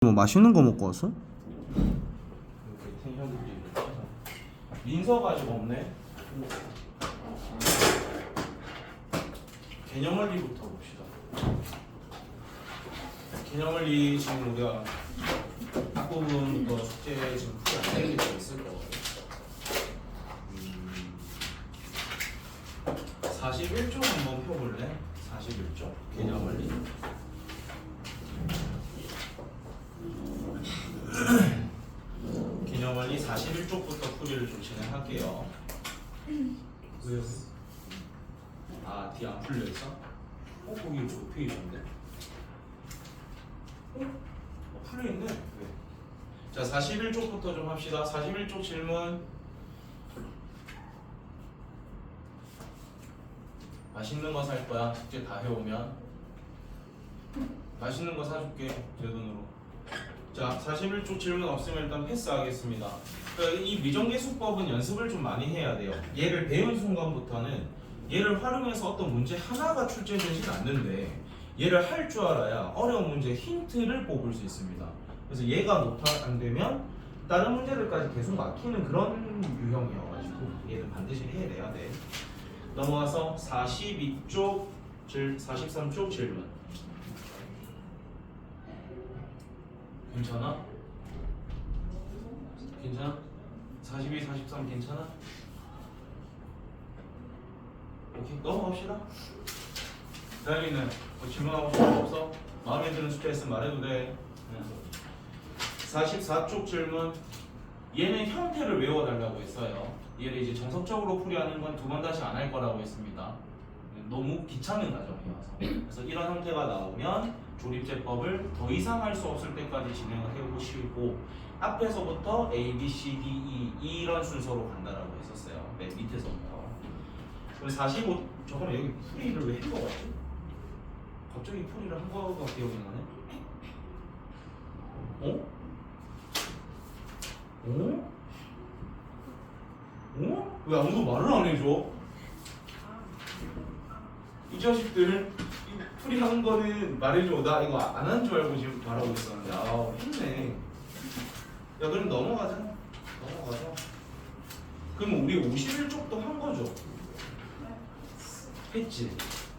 뭐 맛있는 거 먹고 왔어? 민서 가지고 없네. 개념원리부터 봅시다. 개념원리 지금 우리가 앞부분부터 숙제 지금 풀이 안 되는 게 있을 거거든요. 41쪽 한번 펴볼래? 41쪽 개념원리. 개념원리 41쪽부터 풀이를 좀 진행할게요. 왜요? 아, 뒤 안 풀려 있어? 거기 몇 페이지인데? 풀려 있네. 왜? 자, 41쪽부터 좀 합시다. 41쪽 질문. 맛있는 거 살 거야. 숙제 다 해오면. 맛있는 거 사줄게. 제 돈으로. 자, 41쪽 질문 없으면 일단 패스하겠습니다. 그러니까 이 미정계수법은 연습을 좀 많이 해야 돼요. 얘를 배운 순간부터는 얘를 활용해서 어떤 문제 하나가 출제되진 않는데 얘를 할 줄 알아야 어려운 문제 힌트를 뽑을 수 있습니다. 그래서 얘가 높아 안 되면 다른 문제들까지 계속 막히는 그런 유형이어가지고 얘는 반드시 해내야 돼. 넘어가서 42쪽, 43쪽 질문. 괜찮아? 괜찮아? 42, 43 괜찮아? 오케이, 넘어갑시다. 다현이는 뭐 질문하고 싶은 거 없어? 마음에 드는 숫자 있으면 말해도 돼. 44쪽 질문. 얘는 형태를 외워달라고 했어요. 얘를 이제 정석적으로 풀이하는 건 두 번 다시 안 할 거라고 했습니다. 너무 귀찮은 과정이어서. 그래서 이런 형태가 나오면 조립제법을 더 이상 할 수 없을 때까지 진행을 해보시고 앞에서부터 A, B, C, D, E 이런 순서로 간다라고 했었어요. 맨 밑에서부터. 그리고 45, 잠깐만 여기 풀이를 왜 한 거 같지? 갑자기 풀이를 한 거가 기억이 나네? 어? 어? 어? 왜 아무도 말을 안 해줘? 이 자식들 풀이 하는 거는 말해줘. 나 이거 안 한 줄 알고 지금 말하고 있었는데 아 했네. 야 그럼 넘어가자. 그럼 우리 51쪽도 한 거죠? 했지.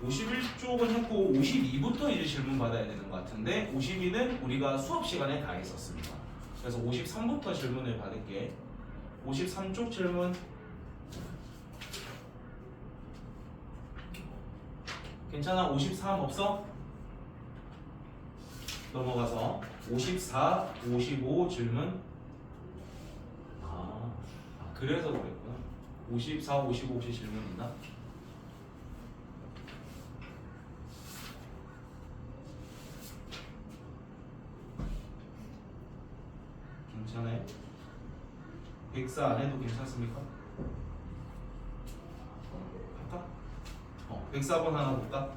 51쪽은 했고 52부터 이제 질문 받아야 되는 것 같은데 52는 우리가 수업 시간에 다 했었습니다. 그래서 53부터 질문을 받을게. 53쪽 질문. 괜찮아? 53 없어? 넘어가서 54, 55 질문. 그래서 그랬구나. 54, 55 혹시 질문 있나? 괜찮아요? 104 안 해도 괜찮습니까? 할까? 104번 하나 볼까?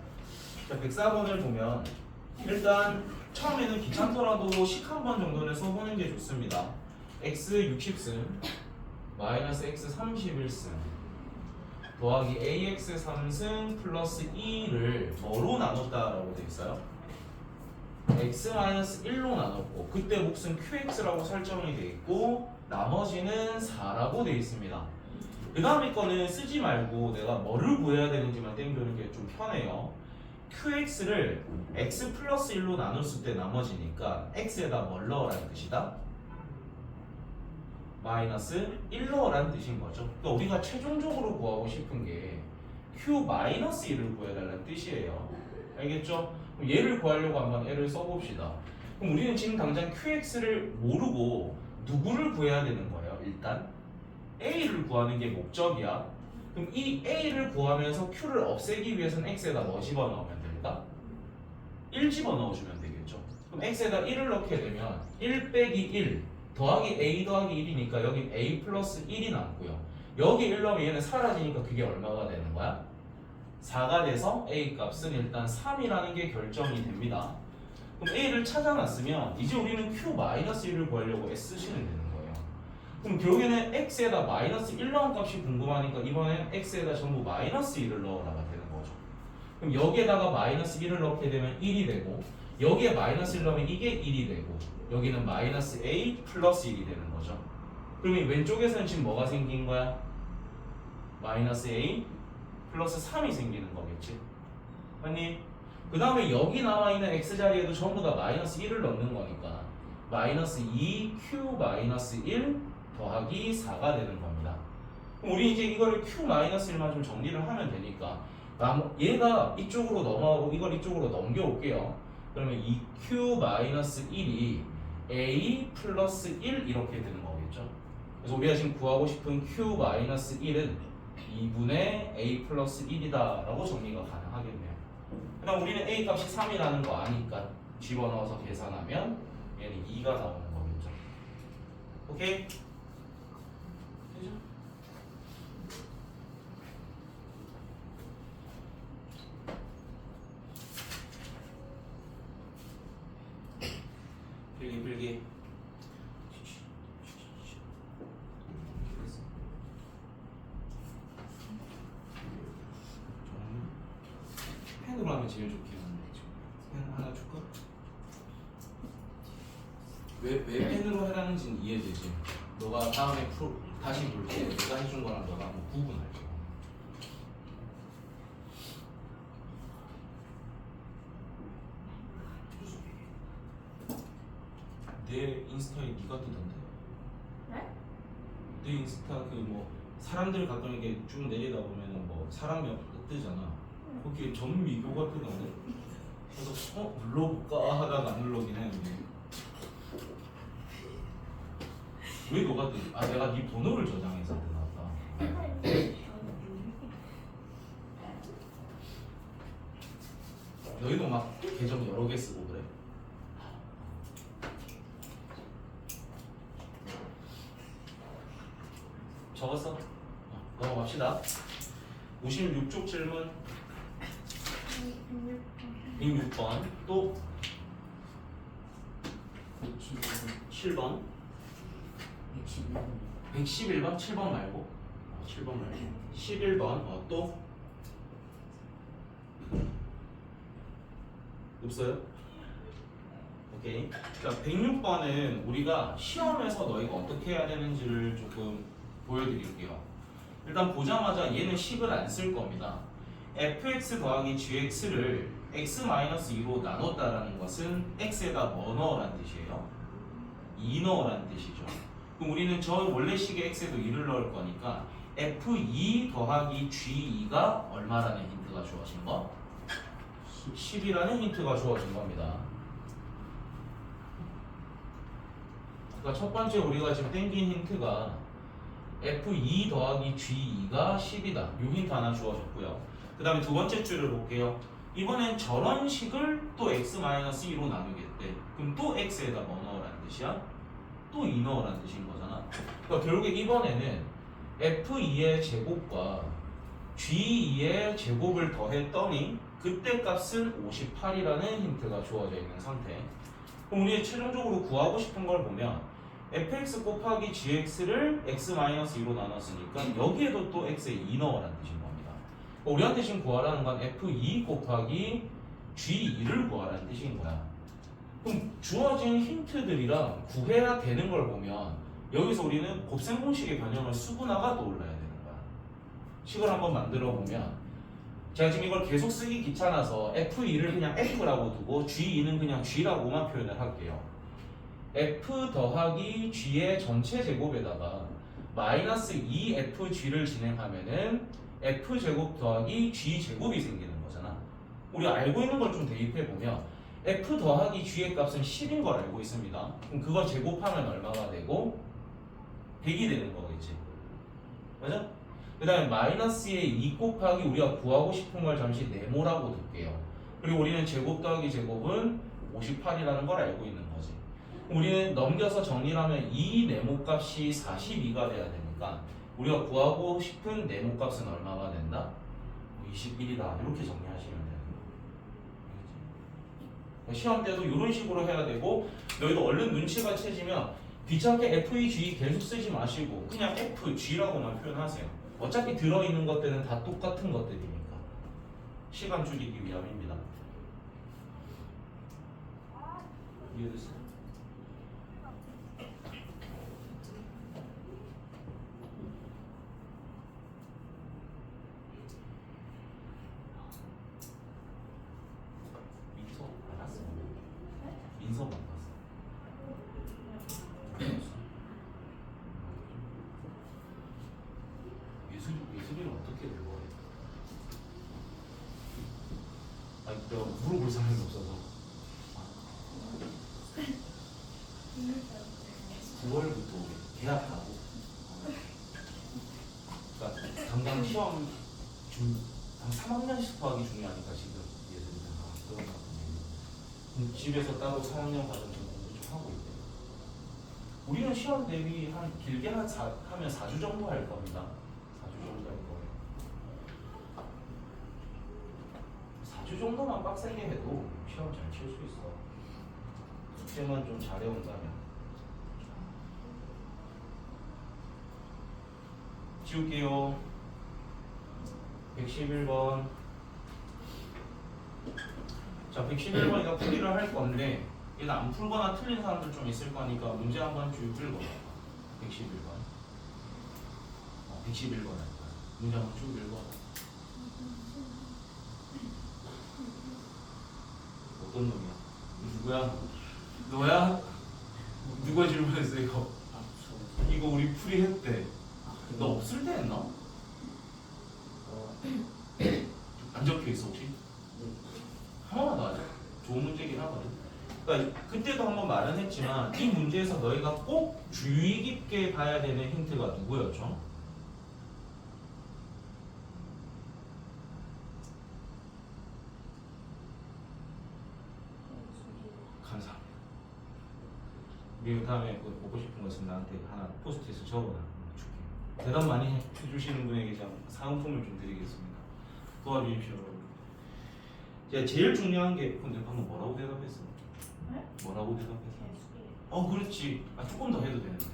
자, 104번을 보면 일단 처음에는 귀찮더라도 식 한 번 정도는 써보는 게 좋습니다. x 60승 마이너스 x 31승 더하기 ax 3승 플러스 2를 뭐로 나눴다라고 되어 있어요? x-1로 나눴고 그때 몫은 qx라고 설정이 되어 있고 나머지는 4라고 되어 있습니다. 그 다음에 거는 쓰지 말고 내가 뭐를 구해야 되는지만 땡기는 게 좀 편해요. qx를 x 플러스 1로 나눴을 때 나머지니까 x에다 뭘 넣으라는 뜻이다? 마이너스 1 넣으라는 뜻인 거죠. 그러니까 우리가 최종적으로 구하고 싶은 게 q 마이너스 1을 구해달라는 뜻이에요. 알겠죠? 그럼 얘를 구하려고 한번 애를 써봅시다. 그럼 우리는 지금 당장 qx를 모르고 누구를 구해야 되는 거예요? 일단 a를 구하는 게 목적이야. 그럼 이 a를 구하면서 q를 없애기 위해서는 x에다 뭐 집어넣으면 됩니까? 1 집어넣어주면 되겠죠. 그럼 x에다 1을 넣게 되면 1 빼기 1 더하기 a 더하기 1이니까 여기 a 플러스 1이 남고요. 여기 1 넣으면 얘는 사라지니까 그게 얼마가 되는 거야? 4가 돼서 a 값은 일단 3이라는 게 결정이 됩니다. 그럼 a를 찾아놨으면 이제 우리는 q-1을 구하려고 애쓰시면 되는 거예요. 그럼 결국에는 x에다 마이너스 1 넣은 값이 궁금하니까 이번엔 x에다 전부 마이너스 1을 넣어라가 되는 거죠. 그럼 여기에다가 마이너스 1을 넣게 되면 1이 되고 여기에 마이너스 1 넣으면 이게 1이 되고 여기는 마이너스 a 플러스 1이 되는 거죠. 그러면 왼쪽에서는 지금 뭐가 생긴 거야? 마이너스 a 플러스 3이 생기는 거겠지. 아니 그 다음에 여기 나와 있는 x 자리에도 전부 다 마이너스 1을 넣는 거니까 마이너스 2q 마이너스 1 더하기 4가 되는 겁니다. 그럼 우리 이제 이거를 q 마이너스 1만 좀 정리를 하면 되니까 얘가 이쪽으로 넘어가고 이걸 이쪽으로 넘겨올게요. 그러면 2q 마이너스 1이 a 플러스 1 이렇게 되는 거겠죠. 그래서 우리가 지금 구하고 싶은 q 마이너스 1은 2분의 a 플러스 1이다 라고 정리가 가능하겠네요. 그 다음 우리는 a 값이 3이라는 거 아니까 집어넣어서 계산하면 얘는 2가 나오는 거겠죠. 오케이? 되죠? 필기 펜으로 하면 제일 좋겠는데 펜 하나 줄까? 왜 펜으로 해라는지는 이해되지? 너가 다음에 다시 볼 때 내가 해준 거랑 너가 한번 구분할게. 내 인스타에 네가 뜨던데? 네? 내 인스타 그 뭐 사람들 가끔 이렇게 쭉 내리다 보면은 뭐 사람이 뜨잖아. 거기에 전미교가 뜨던데? 그래서 눌러볼까 하다가 안 누르긴 했는데 왜 너가 뜨지? 아 내가 네 번호를 저장해서 뜨나보다. 너희도 막 계정 여러 개 쓰고 그래? 적었어? 넘어갑시다. 56쪽 질문 106번 또 7번 111번 7번 말고 7번 말고 11번 또 없어요? 오케이. 자 106번은 우리가 시험에서 너희가 어떻게 해야 되는지를 조금 보여드릴게요. 일단 보자마자 얘는 식을 안 쓸 겁니다. fx 더하기 gx를 x-2로 나눴다라는 것은 x에다 뭐 넣으란 뜻이에요? 2 넣으란 뜻이죠. 그럼 우리는 저 원래 식의 x에도 2를 넣을 거니까 f2 더하기 g2가 얼마라는 힌트가 주어진 거? 10이라는 힌트가 주어진 겁니다. 그러니까 첫 번째 우리가 지금 땡긴 힌트가 f2 더하기 g2가 10이다. 요 힌트 하나 주어졌고요. 그 다음에 두 번째 줄을 볼게요. 이번엔 저런 식을 또 x-2로 나누겠대. 그럼 또 x에다 뭐 넣으라는 뜻이야? 또 2 넣으라는 뜻인 거잖아. 그러니까 결국에 이번에는 f2의 제곱과 g2의 제곱을 더했더니 그때 값은 58이라는 힌트가 주어져 있는 상태. 그럼 우리 최종적으로 구하고 싶은 걸 보면 fx 곱하기 gx를 x-2로 나눴으니까 여기에도 또 x에 2 넣으라는 뜻인 겁니다. 우리한테 지금 구하라는 건 f2 곱하기 g2를 구하라는 뜻인 거야. 그럼 주어진 힌트들이랑 구해야 되는 걸 보면 여기서 우리는 곱셈 공식의 변형을 수분화가 떠올라야 되는 거야. 식을 한번 만들어 보면 제가 지금 이걸 계속 쓰기 귀찮아서 f2를 그냥 f라고 두고 g2는 그냥 g라고만 표현을 할게요. f 더하기 g의 전체 제곱에다가 마이너스 2fg를 진행하면은 f제곱 더하기 g제곱이 생기는 거잖아. 우리 알고 있는 걸 좀 대입해 보면 f 더하기 g의 값은 10인 걸 알고 있습니다. 그럼 그걸 제곱하면 얼마가 되고 100이 되는 거겠지. 맞아? 그 다음에 마이너스의 2 곱하기 우리가 구하고 싶은 걸 잠시 네모라고 둘게요. 그리고 우리는 제곱 더하기 제곱은 58이라는 걸 알고 있는 거지. 우리는 넘겨서 정리를 하면 이 네모값이 42가 돼야 되니까 우리가 구하고 싶은 네모값은 얼마가 된다? 21이다. 이렇게 정리하시면 돼요. 시험 때도 이런 식으로 해야 되고 너희도 얼른 눈치가 채지면 귀찮게 FEG 계속 쓰지 마시고 그냥 FG라고만 표현하세요. 어차피 들어있는 것들은 다 똑같은 것들이니까 시간 줄이기 위함입니다. 이해됐어요? 9월부터 계약하고 그러니까 당장 시험 한 3학년씩 하기 중요하니까 지금 예를 들면 그런 거 같은데 집에서 따로 4학년 과정 공부 좀 하고 있대요. 우리는 시험 대비 한 길게 하면 4주 정도 할 겁니다. 4주 정도 할 거예요. 4주 정도만 빡세게 해도 시험 잘 칠 수 있어. 숙제만 좀 잘해온다면. 지울게요. 111번. 자, 111번이가 풀이를 할 건데 얘는 안 풀거나 틀린 사람들 좀 있을 거니까 문제 한번 쭉 읽어봐. 111번. 111번 할 거야. 문제 한번 쭉 읽어봐. 어떤 놈이야? 누구야? 너야? 누가 질문했어 이거? 이거 우리 풀이했대. 너 없을 때 했나? 안 적혀 있어 혹시? 하나만 더 하자. 좋은 문제긴 하거든. 그러니까 그때도 한번 말은 했지만 이 문제에서 너희가 꼭 주의 깊게 봐야 되는 힌트가 누구였죠? 감사합니다. 우리 다음에 보고 싶은 거 있으면 나한테 하나 포스트잇을 적어놔. 줄게. 대답 많이 해주시는 분에게 상품을 좀 드리겠습니다. 도와주십시오. 제일 중요한 게 근데 방금 뭐라고 대답했어? 네? 뭐라고 대답했어? 그렇지. 조금 더 해도 되는데.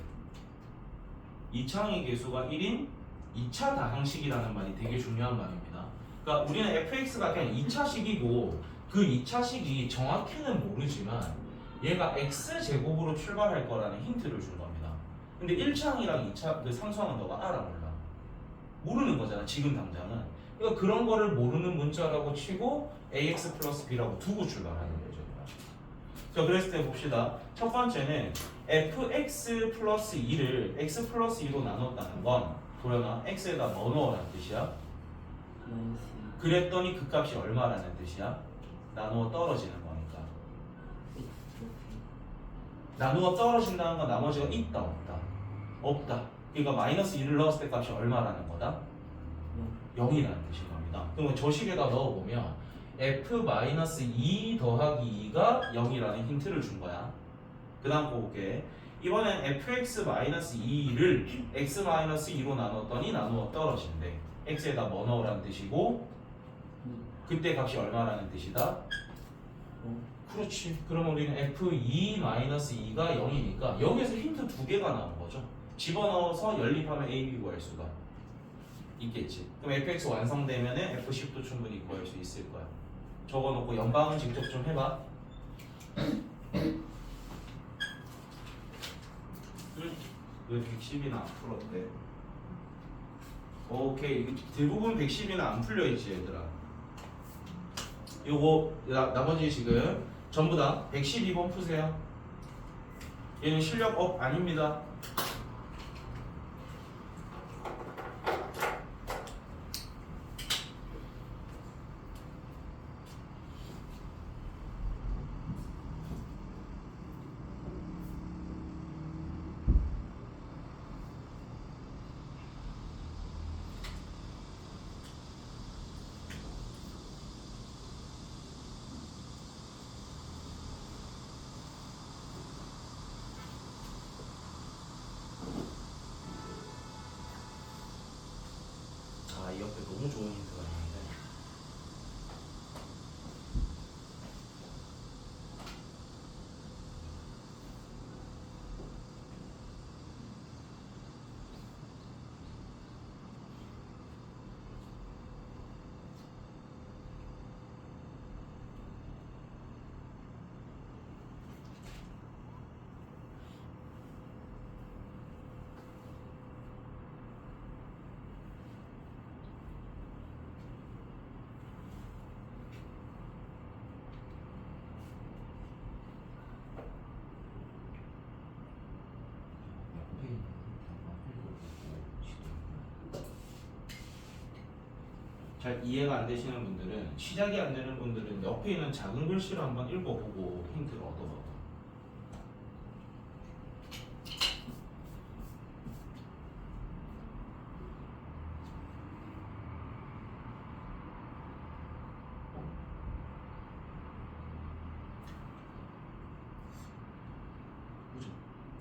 이창의 개수가 1인 2차 다항식이라는 말이 되게 중요한 말입니다. 그러니까 우리는 fx가 그냥 2차식이고 그 2차식이 정확히는 모르지만 얘가 x제곱으로 출발할 거라는 힌트를 준 겁니다. 근데 1차항이랑 2차 그 상수항은 너가 알아 몰라? 모르는 거잖아 지금 당장은. 그러니까 그런 거를 모르는 문자라고 치고 ax 플러스 b라고 두고 출발하는 거죠. 자, 그랬을 때 봅시다. 첫 번째는 fx 플러스 2를 x 플러스 2로 나눴다는 건 도련아 x에다 뭐 넣으라는 뜻이야? 그랬더니 그 값이 얼마라는 뜻이야? 나누어 떨어지는 거니까. 나누어 떨어진다는 건 나머지가 있다 없다? 없다. 그러니까 마이너스 2를 넣었을 때 값이 얼마라는 거다? 0이라는 뜻인 겁니다. 그러면 저 식에다 넣어보면 f-2 더하기 2가 0이라는 힌트를 준 거야. 그 다음 거 볼게. 이번엔 fx-2를 x-2로 나눴더니 나누어 떨어진대. x에다 뭐 넣으라는 뜻이고 그때 값이 얼마라는 뜻이다? 그렇지. 그러면 우리는 f2-2가 0이니까 여기에서 힌트 두 개가 나온 거죠. 집어넣어서 연립하면 a, b 구할 수가 있겠지. 그럼 fx 완성되면은 f10도 충분히 구할 수 있을 거야. 적어놓고 연방은 직접 좀 해봐. 왜 110이나 안 풀었대? 오케이. 대부분 110이나 안 풀려있지 얘들아. 요거 나머지 식은 전부 다 112번 푸세요. 얘는 실력 업 아닙니다. 이 옆에 너무 좋은 힌트가 있는데 잘 이해가 안 되시는 분들은 시작이 안 되는 분들은 옆에 있는 작은 글씨를 한번 읽어보고 힌트를 얻어봐봐.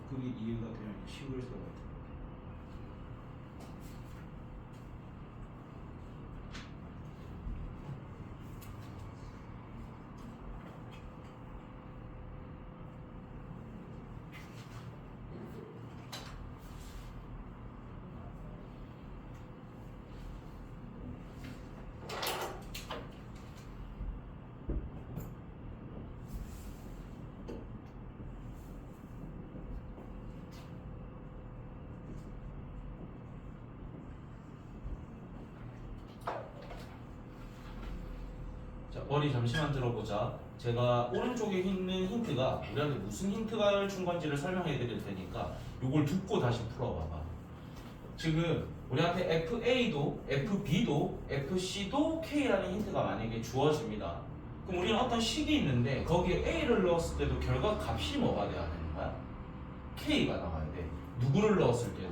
그게 이해가 되면 식을 써야 돼. 자, 머리 잠시만 들어보자. 제가 오른쪽에 있는 힌트가 우리한테 무슨 힌트가 준 건지를 설명해 드릴 테니까 이걸 듣고 다시 풀어봐봐. 지금 우리한테 FA도 FB도 FC도 K라는 힌트가 만약에 주어집니다. 그럼 우리는 어떤 식이 있는데 거기에 A를 넣었을 때도 결과 값이 뭐가 돼야 되는 거야? K가 나와야 돼. 누구를 넣었을 때도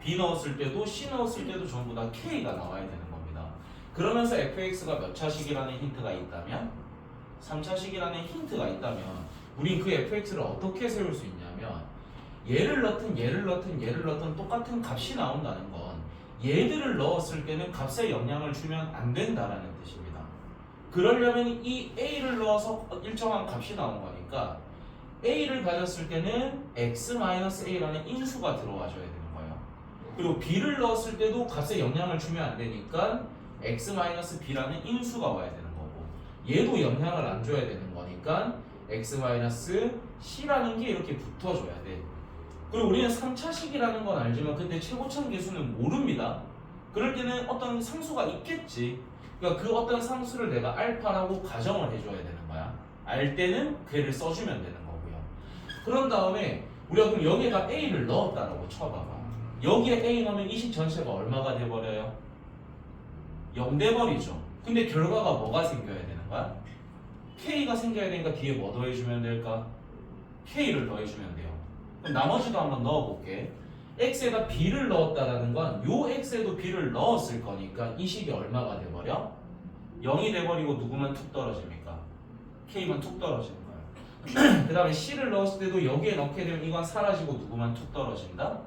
B 넣었을 때도 C 넣었을 때도 전부 다 K가 나와야 되는 겁니다. 그러면서 fx가 몇 차식이라는 힌트가 있다면 3차식이라는 힌트가 있다면 우린 그 fx를 어떻게 세울 수 있냐면 얘를 넣든 똑같은 값이 나온다는 건 얘들을 넣었을 때는 값에 영향을 주면 안 된다라는 뜻입니다. 그러려면 이 a를 넣어서 일정한 값이 나온 거니까 a를 가졌을 때는 x-a라는 인수가 들어와줘야 되는 거예요. 그리고 b를 넣었을 때도 값에 영향을 주면 안 되니까 x-b라는 인수가 와야 되는 거고 얘도 영향을 안 줘야 되는 거니까 x-c라는 게 이렇게 붙어줘야 돼. 그리고 우리는 3차식이라는 건 알지만 그때 최고참 계수는 모릅니다. 그럴 때는 어떤 상수가 있겠지. 그러니까 그 어떤 상수를 내가 알파라고 가정을 해줘야 되는 거야. 알 때는 걔를 써주면 되는 거고요. 그런 다음에 우리가 그럼 여기에다 a를 넣었다라고 쳐봐봐. 여기에 a 넣으면 이 식 전체가 얼마가 돼버려요? 0 돼버리죠. 근데 결과가 뭐가 생겨야 되는 거야? K가 생겨야 되니까 뒤에 뭐 더해주면 될까? K를 더해주면 돼요. 그럼 나머지도 한번 넣어볼게. X에다 B를 넣었다라는 건 요 X에도 B를 넣었을 거니까 이 식이 얼마가 돼버려? 0이 돼버리고 누구만 툭 떨어집니까? K만 툭 떨어지는 거예요. 그 다음에 C를 넣었을 때도 여기에 넣게 되면 이건 사라지고 누구만 툭 떨어진다?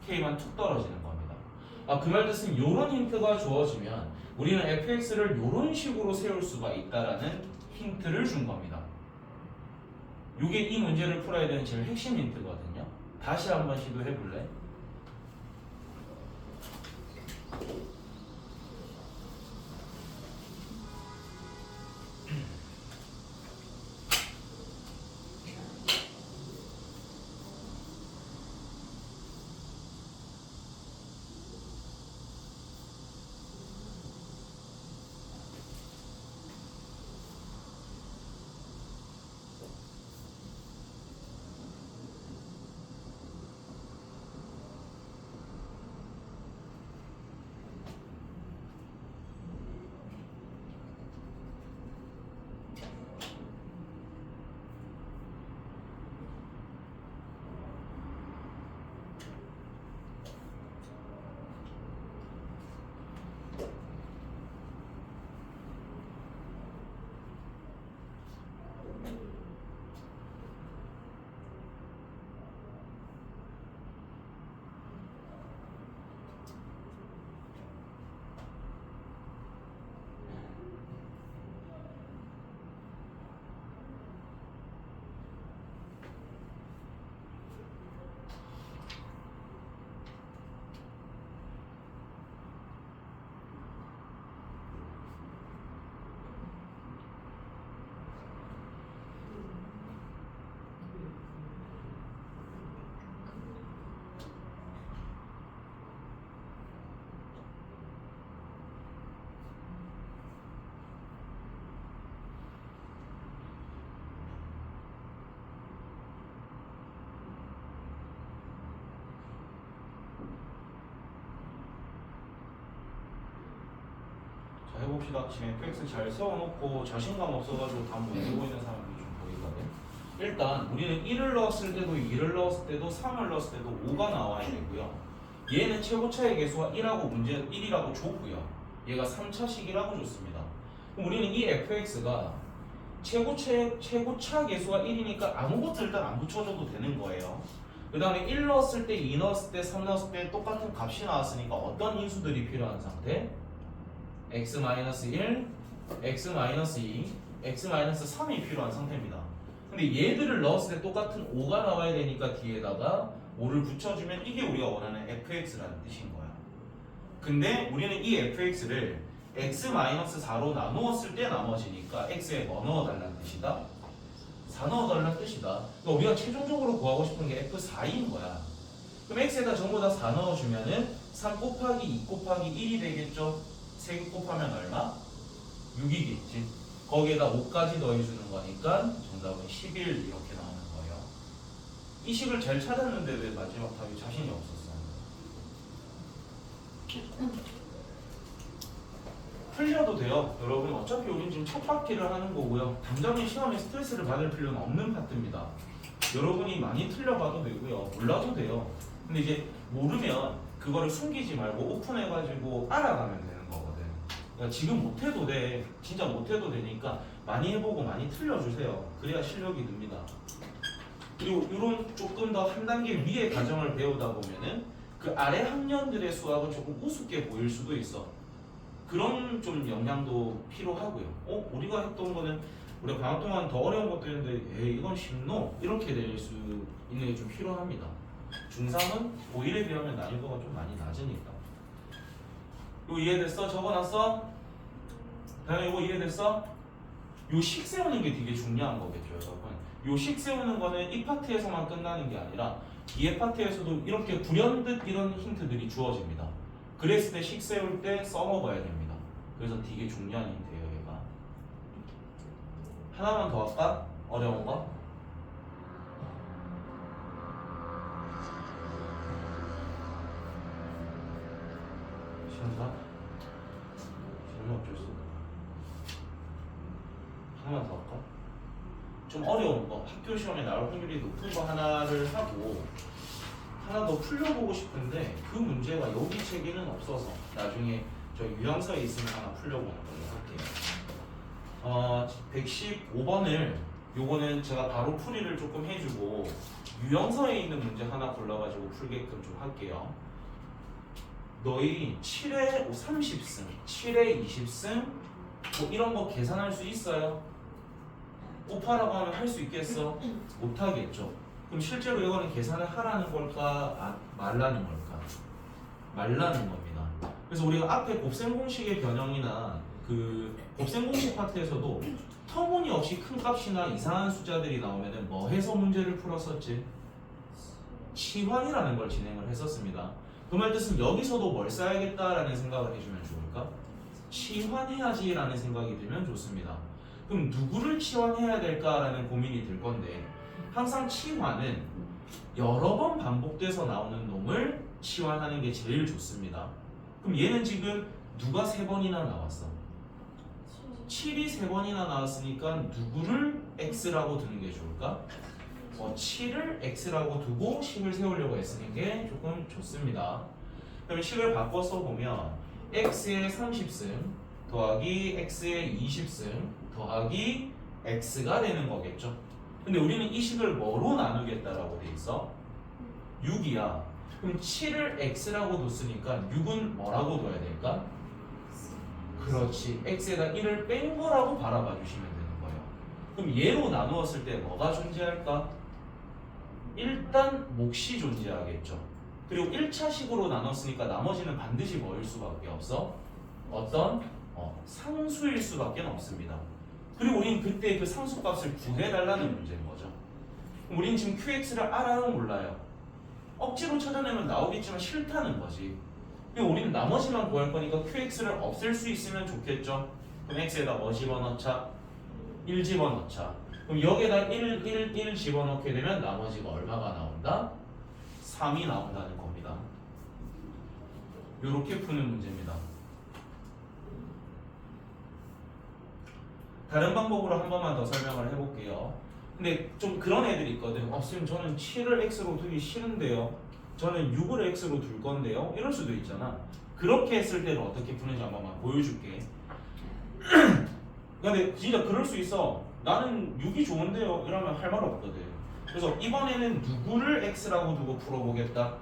K만 툭 떨어지는 겁니다. 그 말 뜻은 요런 힌트가 주어지면 우리는 fx를 이런 식으로 세울 수가 있다라는 힌트를 준 겁니다. 이게 이 문제를 풀어야 되는 제일 핵심 힌트거든요. 다시 한번 시도해 볼래? 해봅시다. 지금 fx 잘 세워놓고 자신감 없어가지고 다 못 내고 있는 사람들이 좀 보이거든. 일단 우리는 1을 넣었을 때도 2를 넣었을 때도 3을 넣었을 때도 5가 나와야 되고요. 얘는 최고차의 개수가 1이라고 문제 1이라고 줬고요. 얘가 3차식이라고 줬습니다. 그럼 우리는 이 fx가 최고차 개수가 1이니까 아무것도 일단 안 붙여줘도 되는 거예요. 그 다음에 1 넣었을 때, 2 넣었을 때, 3 넣었을 때 똑같은 값이 나왔으니까 어떤 인수들이 필요한 상태? x-1, x-2, x-3이 필요한 상태입니다. 근데 얘들을 넣었을 때 똑같은 5가 나와야 되니까 뒤에다가 5를 붙여주면 이게 우리가 원하는 fx라는 뜻인 거야. 근데 우리는 이 fx를 x-4로 나누었을 때 나머지니까 x에 뭐 넣어달라는 뜻이다? 4 넣어달라는 뜻이다. 그러니까 우리가 최종적으로 구하고 싶은 게 f4인 거야. 그럼 x에다 전부 다 4 넣어주면은 3 곱하기 2 곱하기 1이 되겠죠? 3개 곱하면 얼마? 6이겠지. 거기에다 5까지 더해주는 거니까 정답은 11 이렇게 나오는 거예요. 이 식을 잘 찾았는데 왜 마지막 답이 자신이 없었어? 풀려도 돼요. 여러분 어차피 우린 지금 첫 바퀴를 하는 거고요. 당장에 시험에 스트레스를 받을 필요는 없는 파트입니다. 여러분이 많이 틀려봐도 되고요. 몰라도 돼요. 근데 이제 모르면 그거를 숨기지 말고 오픈해가지고 알아가면 되는 거거든. 그러니까 지금 못해도 돼. 진짜 못해도 되니까 많이 해보고 많이 틀려주세요. 그래야 실력이 늡니다. 그리고 이런 조금 더 한 단계 위의 과정을 배우다 보면은 그 아래 학년들의 수학은 조금 우습게 보일 수도 있어. 그런 좀 영향도 필요하고요. 우리가 했던 거는 우리가 방학 동안 더 어려운 것도 했는데 에이 이건 쉽노? 이렇게 될 수 있는 게 좀 필요합니다. 중3은 고1에 비하면 난이도가 좀 많이 낮으니까. 이거 이해됐어? 적어놨어? 다음에 이거 이해됐어? 요 식 세우는 게 되게 중요한 거겠죠, 여러분. 요 식 세우는 거는 이 파트에서만 끝나는 게 아니라 뒤에 파트에서도 이렇게 불현듯 이런 힌트들이 주어집니다. 그랬을 때 식 세울 때 써먹어야 됩니다. 그래서 되게 중요한 힌트예요, 얘가. 하나만 더 할까? 어려운 거? 싫은가? 싫으면 어쩔 수 없고. 하나만 더 할까? 좀 어려운 거, 학교 시험에 나올 확률이 높은 거 하나를 하고 하나 더 풀려보고 싶은데 그 문제가 여기 책에는 없어서 나중에 저 유형서에 있으면 하나 풀려보는 걸로 할게요. 115번을 요거는 제가 바로 풀이를 조금 해주고 유형서에 있는 문제 하나 골라가지고 풀게끔 좀 할게요. 너희 7회 30승, 7회 20승 뭐 이런 거 계산할 수 있어요? 곱하라고 하면 할 수 있겠어? 못하겠죠. 그럼 실제로 이거는 계산을 하라는 걸까? 말라는 걸까? 말라는 겁니다. 그래서 우리가 앞에 곱셈 공식의 변형이나 그 곱셈 공식 파트에서도 터무니없이 큰 값이나 이상한 숫자들이 나오면은 뭐 해서 문제를 풀었었지? 치환이라는 걸 진행을 했었습니다. 그 말 뜻은 여기서도 뭘 써야겠다라는 생각을 해주면 좋을까? 치환해야지 라는 생각이 들면 좋습니다. 그럼 누구를 치환해야 될까라는 고민이 들 건데 항상 치환은 여러 번 반복돼서 나오는 놈을 치환하는 게 제일 좋습니다. 그럼 얘는 지금 누가 3번이나 나왔어? 7이 3번이나 나왔으니까 누구를 x라고 두는 게 좋을까? 7을 x라고 두고 식을 세우려고 애쓰는 게 조금 좋습니다. 그럼 식을 바꿔서 보면 x의 30승 더하기 x의 20승 더하기 x가 되는 거겠죠. 근데 우리는 이 식을 뭐로 나누겠다라고 돼 있어? 6이야. 그럼 7을 x라고 뒀으니까 6은 뭐라고 둬야 될까? 그렇지. x에다 1을 뺀 거라고 바라봐 주시면 되는 거예요. 그럼 얘로 나누었을 때 뭐가 존재할까? 일단 몫이 존재하겠죠. 그리고 1차식으로 나눴으니까 나머지는 반드시 뭐일 수밖에 없어? 어떤? 상수일 수밖에 없습니다. 그리고 우린 그때 그 상수값을 구해달라는 문제인 거죠. 우린 지금 QX를 알아요? 몰라요? 억지로 찾아내면 나오겠지만 싫다는 거지. 그럼 우리는 나머지만 구할 거니까 QX를 없앨 수 있으면 좋겠죠. 그럼 X에다 뭐 집어넣자? 1 집어넣자. 그럼 여기에다 1 집어넣게 되면 나머지가 얼마가 나온다? 3이 나온다는 겁니다. 요렇게 푸는 문제입니다. 다른 방법으로 한 번만 더 설명을 해볼게요. 근데 좀 그런 애들이 있거든. 선생님 저는 7을 x로 두기 싫은데요. 저는 6을 x로 둘 건데요. 이럴 수도 있잖아. 그렇게 했을 때는 어떻게 푸는지 한 번만 보여줄게. 근데 진짜 그럴 수 있어. 나는 6이 좋은데요. 이러면 할 말 없거든. 그래서 이번에는 누구를 x라고 두고 풀어보겠다.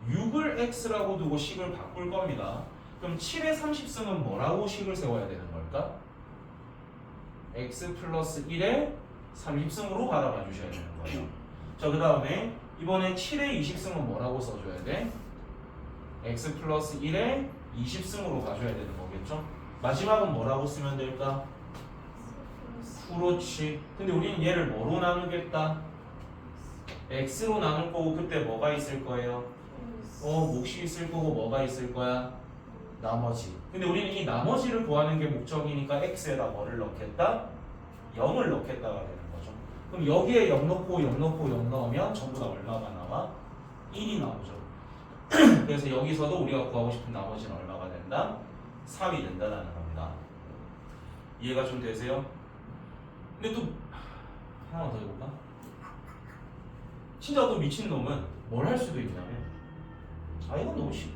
6을 x라고 두고 식을 바꿀 겁니다. 그럼 7의 30승은 뭐라고 식을 세워야 되는 걸까? x 플러스 1의 30승으로 바라봐 주셔야 되는 거예요. 자, 그 다음에 이번에 7의 20승은 뭐라고 써줘야 돼? x 플러스 1의 20승으로 가줘야 되는 거겠죠? 마지막은 뭐라고 쓰면 될까? 그렇지. 근데 우리는 얘를 뭐로 나누겠다? x로 나눌 거고 그때 뭐가 있을 거예요? 몫이 있을 거고 뭐가 있을 거야? 나머지. 근데 우리는 이 나머지를 구하는 게 목적이니까 x에다 뭐를 넣겠다? 0을 넣겠다가 되는 거죠. 그럼 여기에 0 넣고 0 넣고 0 넣으면 전부 다 얼마가 나와? 1이 나오죠. 그래서 여기서도 우리가 구하고 싶은 나머지는 얼마가 된다? 3이 된다는 겁니다. 이해가 좀 되세요? 근데 또 하나만 더 해볼까? 진짜 또 미친놈은 뭘 할 수도 있냐면 이건 너무 쉽.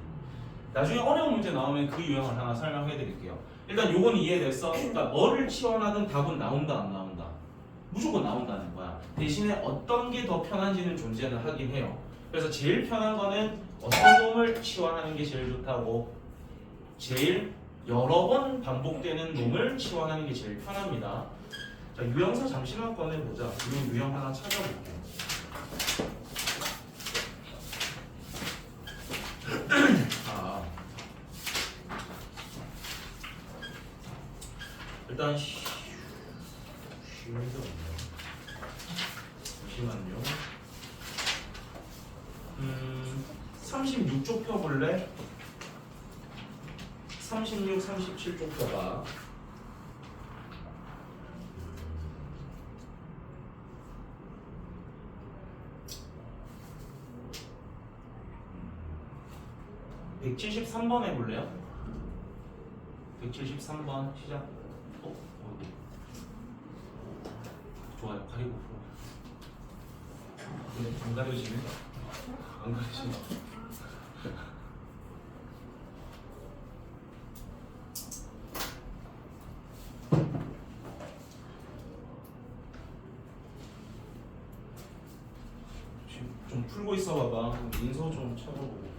나중에 어려운 문제 나오면 그 유형을 하나 설명해 드릴게요. 일단 요건 이해됐어? 그러니까 뭐를 치환하든 답은 나온다 안 나온다? 무조건 나온다는 거야. 대신에 어떤 게 더 편한지는 존재는 하긴 해요. 그래서 제일 편한 거는 어떤 놈을 치환하는 게 제일 좋다고? 제일 여러 번 반복되는 놈을 치환하는 게 제일 편합니다. 자, 유형서 잠시만 꺼내보자. 유형 하나 찾아볼게. 일단 쉬운 게 없네요. 잠시만요. 36쪽 펴볼래? 36, 37쪽 펴봐. 음. 173번 해볼래요? 173번 시작. 좋아요. 가리고 풀어. 근데 안 가려지네. 안 가려지네. 좀 풀고 있어 봐봐. 인서 좀 찾아보고.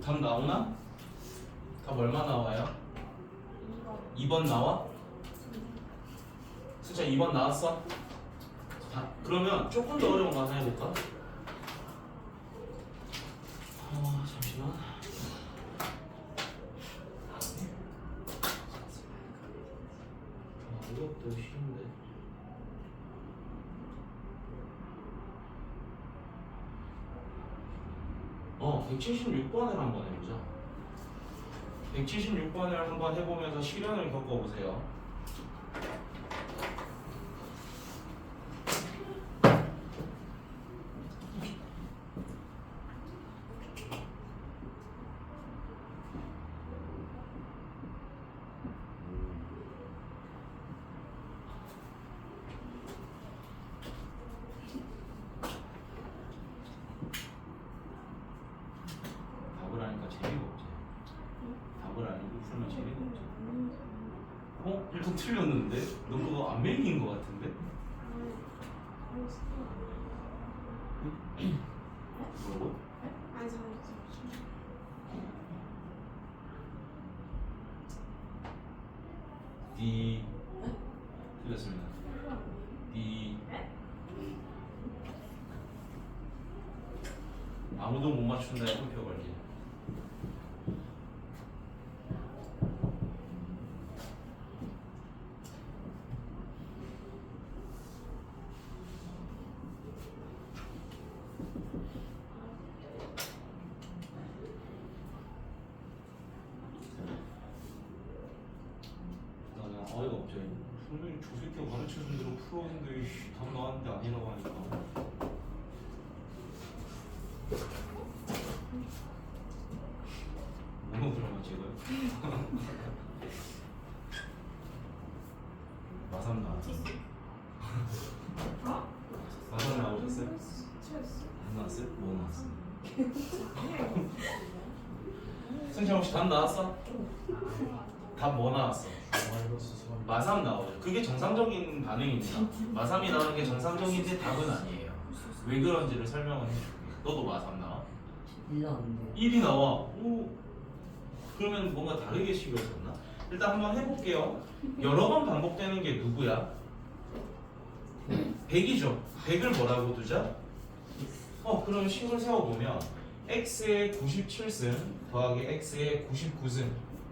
답 나오나? 답 얼마 나와요? 2번 나와? 진짜 2번 나왔어? 그러면 조금 더 어려운 거 하나 해볼까? 잠시만. 이것도 쉬운데. 176번을 한번 해보자. 176번을 한번 해보면서 실현을 겪어보세요. 답을 하니까 재미가 없지. 답을 아니고 풀면 재미가 없지. 1번 틀렸는데? 너 그거 안 매긴 거 같은데? 뭐라고? D 틀렸습니다. D 아무도 못 맞춘다에 한 표 걸리. 그냥 어이가 없죠. 분명히 조새끼가 가르쳐준 대로 풀었는데 답 나왔는데 아니라고 하니까. 뭐노 드라마 찍어요? 마삼 나왔어요? 마삼 나오셨어요? 안 나왔어요? 뭐 나왔어요? 승찬 혹시 답 나왔어? 답 뭐 나왔어? 마삼 나오죠. 그게 정상적인 반응입니다. 마삼이 나오는 게 정상적인데 답은 아니에요. 왜 그런지를 설명을 해줄게. 너도 마삼 나와? 1이 나와. 오. 그러면 뭔가 다르게 식이었었나? 일단 한번 해볼게요. 여러 번 반복되는 게 누구야? 100이죠. 100을 뭐라고 두자? 그럼 식을 세워보면 x의 97승 더하기 x의 99승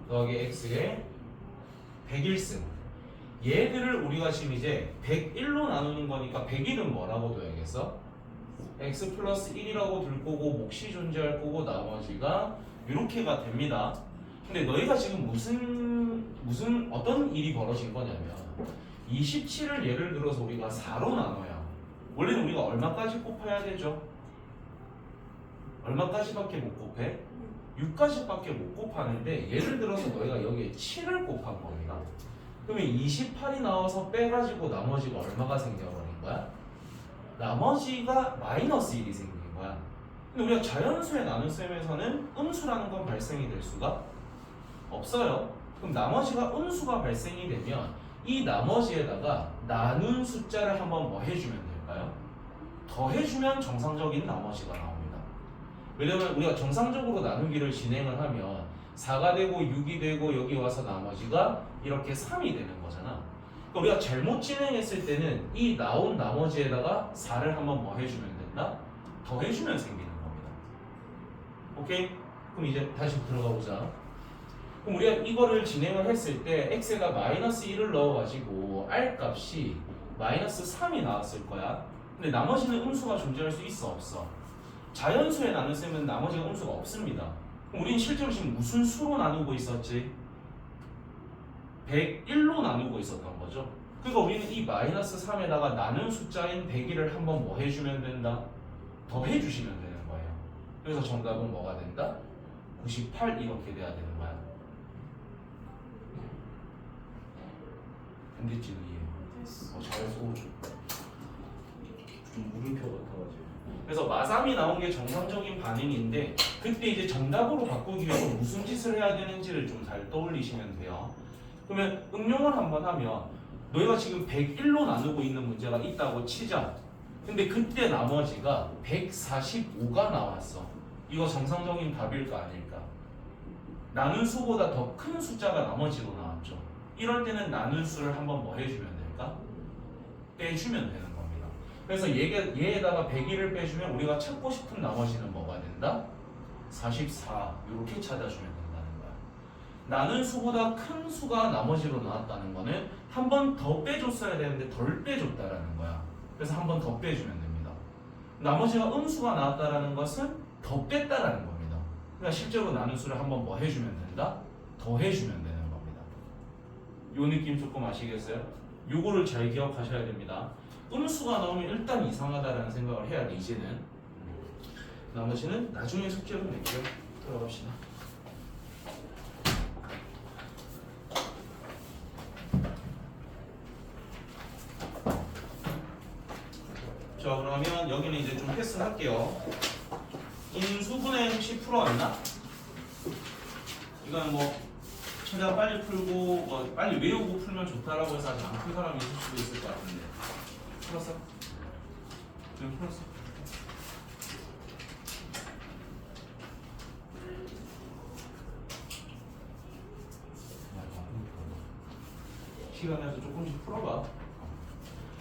더하기 x의 101승, 얘들을 우리가 지금 이제 101로 나누는 거니까 101은 뭐라고 둬야겠어? x 플러스 1이라고 둘 거고 몫이 존재할 거고 나머지가 이렇게가 됩니다. 근데 너희가 지금 무슨 어떤 일이 벌어진 거냐면 27을 예를 들어서 우리가 4로 나눠야 원래는 우리가 얼마까지 곱해야 되죠? 얼마까지밖에 못 곱해? 6까지밖에 못 곱하는데 예를 들어서 너희가 여기에 7을 곱한 겁니다. 그러면 28이 나와서 빼가지고 나머지가 얼마가 생겨버린 거야? 나머지가 마이너스 1이 생긴 거야. 근데 우리가 자연수의 나눗셈에서는 음수라는 건 발생이 될 수가 없어요. 그럼 나머지가 음수가 발생이 되면 이 나머지에다가 나눈 숫자를 한번 뭐 해주면 될까요? 더해주면 정상적인 나머지가 나옵니다. 왜냐면 우리가 정상적으로 나누기를 진행을 하면 4가 되고 6이 되고 여기 와서 나머지가 이렇게 3이 되는 거잖아. 그럼 우리가 잘못 진행했을 때는 이 나온 나머지에다가 4를 한번 뭐 해주면 된다? 더해주면 생기는 겁니다. 오케이? 그럼 이제 다시 들어가 보자. 그럼 우리가 이거를 진행을 했을 때 x에다 마이너스 1을 넣어가지고 r 값이 마이너스 3이 나왔을 거야. 근데 나머지는 음수가 존재할 수 있어 없어? 자연수에 나누면 나머지가 음수가 없습니다. 그럼 우리는 실제로 지금 무슨 수로 나누고 있었지? 101로 나누고 있었던 거죠. 그러니까 우리는 이 마이너스 3에다가 나눈 숫자인 101을 한번 뭐 해주면 된다? 더해주시면 되는 거예요. 그래서 정답은 뭐가 된다? 98 이렇게 돼야 되는 거야. 안 됐지, 이해? 잘해서 오죠. 좀 물음표 같아가지고. 그래서 마삼이 나온 게 정상적인 반응인데 그때 이제 정답으로 바꾸기 위해서 무슨 짓을 해야 되는지를 좀 잘 떠올리시면 돼요. 그러면 응용을 한번 하면 너희가 지금 101로 나누고 있는 문제가 있다고 치자. 근데 그때 나머지가 145가 나왔어. 이거 정상적인 답일까 아닐까? 나눈 수보다 더 큰 숫자가 나머지로 나왔죠. 이럴 때는 나눈 수를 한번 뭐 해주면 될까? 빼주면 되는 겁니다. 그래서 얘에다가 101을 빼주면 우리가 찾고 싶은 나머지는 뭐가 된다? 44 이렇게 찾아주면 된다는 거야. 나눈 수보다 큰 수가 나머지로 나왔다는 거는 한 번 더 빼줬어야 되는데 덜 빼줬다라는 거야. 그래서 한 번 더 빼주면 됩니다. 나머지가 음수가 나왔다라는 것은 더 뺐다라는 겁니다. 그러니까 실제로 나눈 수를 한 번 뭐 해주면 된다? 더 해주면 되는 겁니다. 요 느낌 조금 아시겠어요? 요거를 잘 기억하셔야 됩니다. 음수가 나오면 일단 이상하다라는 생각을 해야 돼. 이제는 나머지는 나중에 숙제로 낼게요. 들어갑시다. 자, 그러면 여기는 이제 좀 패스할게요. 인수분해 혹시 풀어왔나? 이건 뭐 최대한 빨리 풀고 뭐 빨리 외우고 풀면 좋다라고 해서 아직 안 푼 사람이 있을 수도 있을 것 같은데. 풀었어? 네, 풀었어. 시간 내서 조금씩 풀어봐.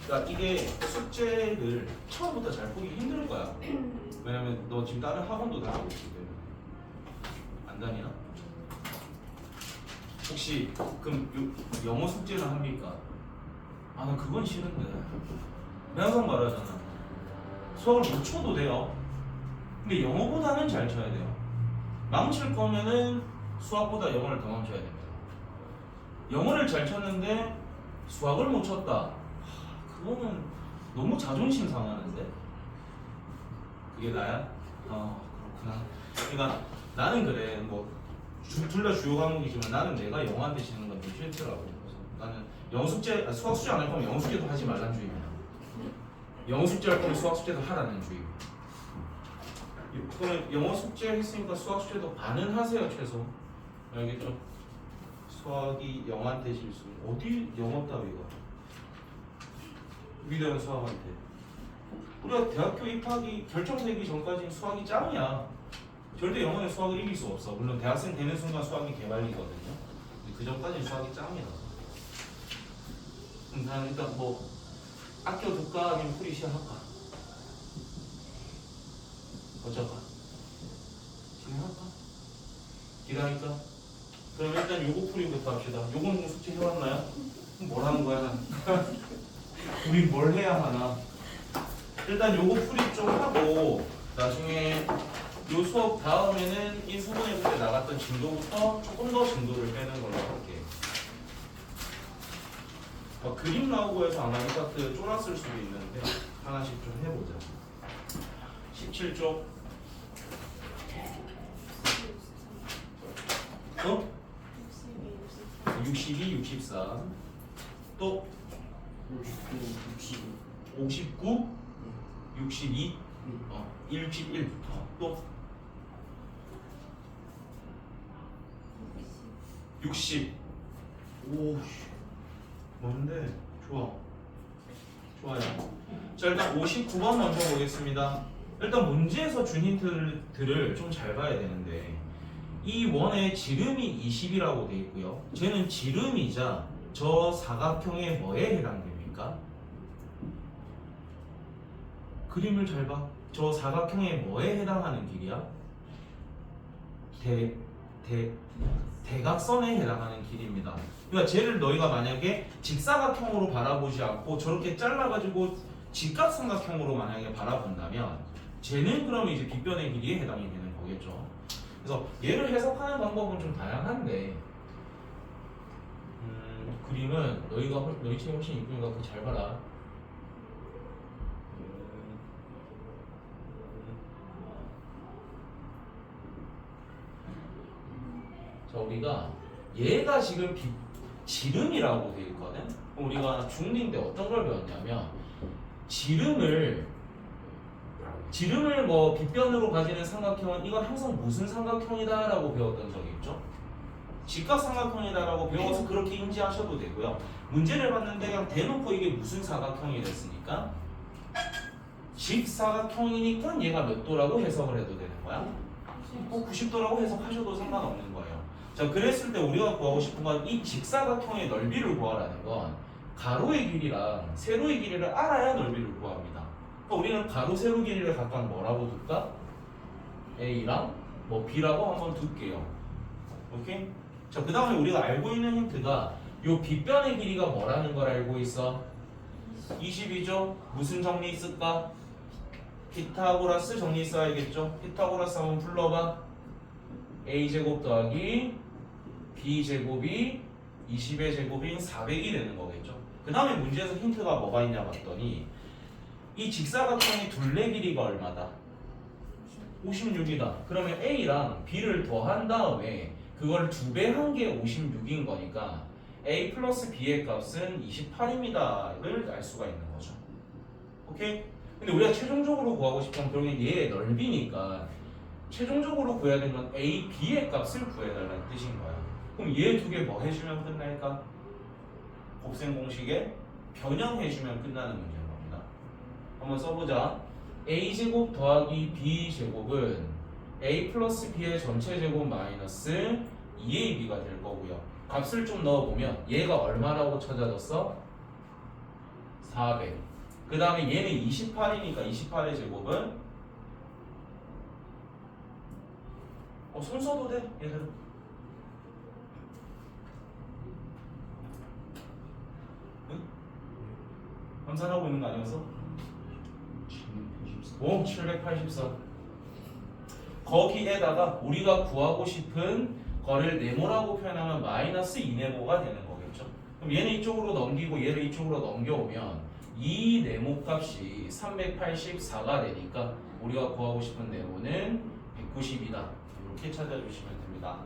그러니까 이게 숙제를 처음부터 잘 보기 힘들 거야. 왜냐면 너 지금 다른 학원도 다니고 있기 때문에. 안 다니나? 혹시 그럼 영어 숙제는 합니까? 아, 나 그건 싫은데. 내가 항상 말하잖아. 수학을 못 쳐도 돼요. 근데 영어보다는 잘 쳐야 돼요. 망칠 거면은 수학보다 영어를 더 망쳐야 됩니다. 영어를 잘 쳤는데 수학을 못 쳤다. 그거는 너무 자존심 상하는데. 그게 나야? 그렇구나. 그러니까 나는 그래. 뭐 둘 다 주요 과목이지만 나는 내가 영어한테 치는 건 좀 싫더라고. 그래서 나는 영어 숙제, 수학 숙제 안 할 거면 영어 숙제도 하지 말라는 주의입니다. 영어 숙제 할 거면 수학 숙제도 하라는 주의. 그러면 영어 숙제 했으니까 수학 숙제도 반은 하세요 최소. 알겠죠? 수학이 영어한테 실수. 어디 영어 따위가? 위대한 수학한테. 우리가 대학교 입학이 결정되기 전까지는 수학이 짱이야. 절대 영어는 수학을 이길 수 없어. 물론 대학생 되는 순간 수학이 개발이거든요. 그 전까지는 수학이 짱이라서. 그럼 나는 일단 뭐 아껴둘까 아니면 풀이 시작할까? 어쩔까? 진행할까? 기다릴까? 그럼 일단 요거 풀이부터 합시다. 요거는 숙제 해왔나요? 그럼 뭘 하는 거야? 우린 뭘 해야 하나? 일단 요거 풀이 좀 하고 나중에 요 수업 다음에는 인수분해 때 나갔던 진도부터 조금 더 진도를 빼는 걸로 할게. 그림 나오고 해서 아마 이 파트 쫄았을 수도 있는데 하나씩 좀 해보자. 17쪽. 62, 64. 또 59, 62, 61부터 또 60. 오, 뭔데? 좋아요. 자, 일단 59번 먼저 보겠습니다. 일단 문제에서 준 힌트들을 좀 잘 봐야 되는데 이 원의 지름이 20이라고 돼 있고요. 쟤는 지름이자 저 사각형의 뭐에 해당됩니까? 그림을 잘 봐. 저 사각형의 뭐에 해당하는 길이야? 대각선에 해당하는 길입니다. 그러니까 쟤를 너희가 만약에 직사각형으로 바라보지 않고 저렇게 잘라가지고 직각삼각형으로 만약에 바라본다면 쟤는 그러면 이제 빗변의 길이에 해당이 되는 거겠죠. 그래서 얘를 해석하는 방법은 좀 다양한데 그림은 너희 책이 훨씬 이쁘니까 그거 잘 봐라. 자, 우리가 얘가 지금 지름이라고 되어 있거든. 그럼 우리가 중딩 때 어떤 걸 배웠냐면 지름을 뭐 빗변으로 가지는 삼각형은 이건 항상 무슨 삼각형이다라고 배웠던 적이 있죠. 직각삼각형이다라고 배워서 그렇게 인지하셔도 되고요. 문제를 봤는데 그냥 대놓고 이게 무슨 사각형이 됐으니까 직사각형이니까 얘가 몇 도라고 해석을 해도 되는 거야. 90도라고 해석하셔도 상관없는 거예요. 자, 그랬을 때 우리가 구하고 싶은 건 이 직사각형의 넓이를 구하라는 건 가로의 길이랑 세로의 길이를 알아야 넓이를 구합니다. 그러니까 우리는 가로 세로 길이를 각각 뭐라고 둘까? A랑 뭐 B라고 한번 둘게요. 오케이? 자, 그 다음에 우리가 알고 있는 힌트가 요 빗변의 길이가 뭐라는 걸 알고 있어? 20이죠? 무슨 정리 있을까? 피타고라스 정리 써야겠죠? 피타고라스 한번 불러봐. A제곱 더하기 B제곱이 20의 제곱인 400이 되는 거겠죠? 그 다음에 문제에서 힌트가 뭐가 있냐 봤더니 이 직사각형의 둘레 길이가 얼마다? 56이다. 그러면 A랑 B를 더한 다음에 그걸 2배 한 게 56인 거니까 A 플러스 B의 값은 28입니다를 알 수가 있는 거죠. 오케이? 근데 우리가 최종적으로 구하고 싶은 건 얘의 넓이니까 최종적으로 구해야 되는 건 A, B의 값을 구해달라는 뜻인 거야. 그럼 얘 두 개 뭐 해주면 끝날까? 곱셈 공식에 변형해주면 끝나는 문제인 겁니다. 한번 써보자. A제곱 더하기 B제곱은 A 플러스 B의 전체 제곱 마이너스 2AB가 될 거고요. 값을 좀 넣어보면 얘가 얼마라고 찾아졌어? 400. 그 다음에 얘는 28이니까 28의 제곱은 손 써도 돼 얘들은. 응? 감산하고 있는 거 아니었어? 784. 거기에다가 우리가 구하고 싶은 거를 네모라고 표현하면 마이너스 2네모가 되는 거겠죠. 그럼 얘는 이쪽으로 넘기고 얘를 이쪽으로 넘겨오면 이 네모 값이 384가 되니까 우리가 구하고 싶은 네모는 190이다. 이렇게 찾아주시면 됩니다.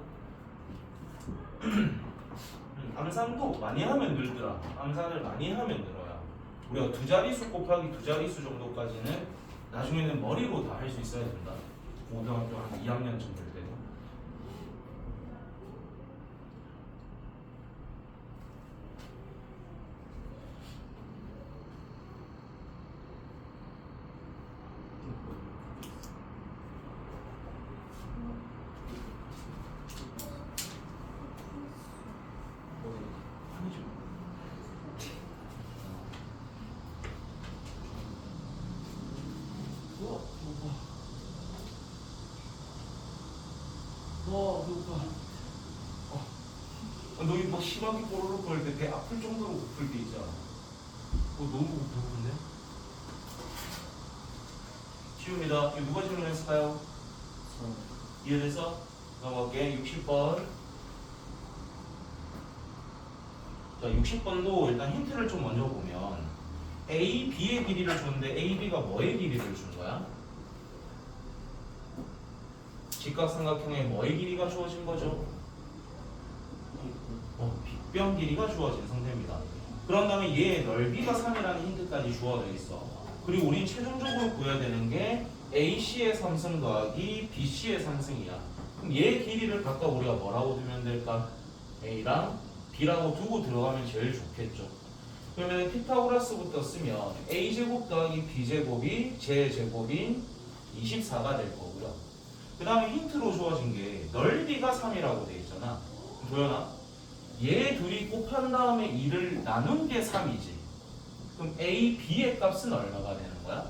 암산도 많이 하면 늘더라. 암산을 많이 하면 늘어요. 우리가 두 자릿수 곱하기 두 자릿수 정도까지는 나중에는 머리로 다 할 수 있어야 된다. 고등학교 한 2학년쯤 될 때도. 너 이거 막 심하게 뽀로로 거릴 때 배 아플 정도로 고플 때 있잖아. 너무 고픈데? 쉬웁니다. 이거 누가 질문했을까요? 이해돼서? 넘어갈게. 60번. 자, 60번도 일단 힌트를 좀 먼저 보면 A, B의 길이를 줬는데 A, B가 뭐의 길이를 준 거야? 직각삼각형의 뭐의 길이가 주어진 거죠? 빗변 길이가 주어진 상태입니다. 그런 다음에 얘의 넓이가 3이라는 힌트까지 주어져 있어. 그리고 우린 최종적으로 구해야 되는 게 AC의 상승 더하기 BC의 상승이야. 그럼 얘의 길이를 각각 우리가 뭐라고 두면 될까? A랑 B라고 두고 들어가면 제일 좋겠죠. 그러면 피타고라스부터 쓰면 A제곱 더하기 B제곱이 제제곱인 24가 될 거고요. 그 다음에 힌트로 주어진 게 넓이가 3이라고 돼 있잖아. 보여나? 얘 둘이 곱한 다음에 2를 나눈 게 3이지. 그럼 A, B의 값은 얼마가 되는 거야?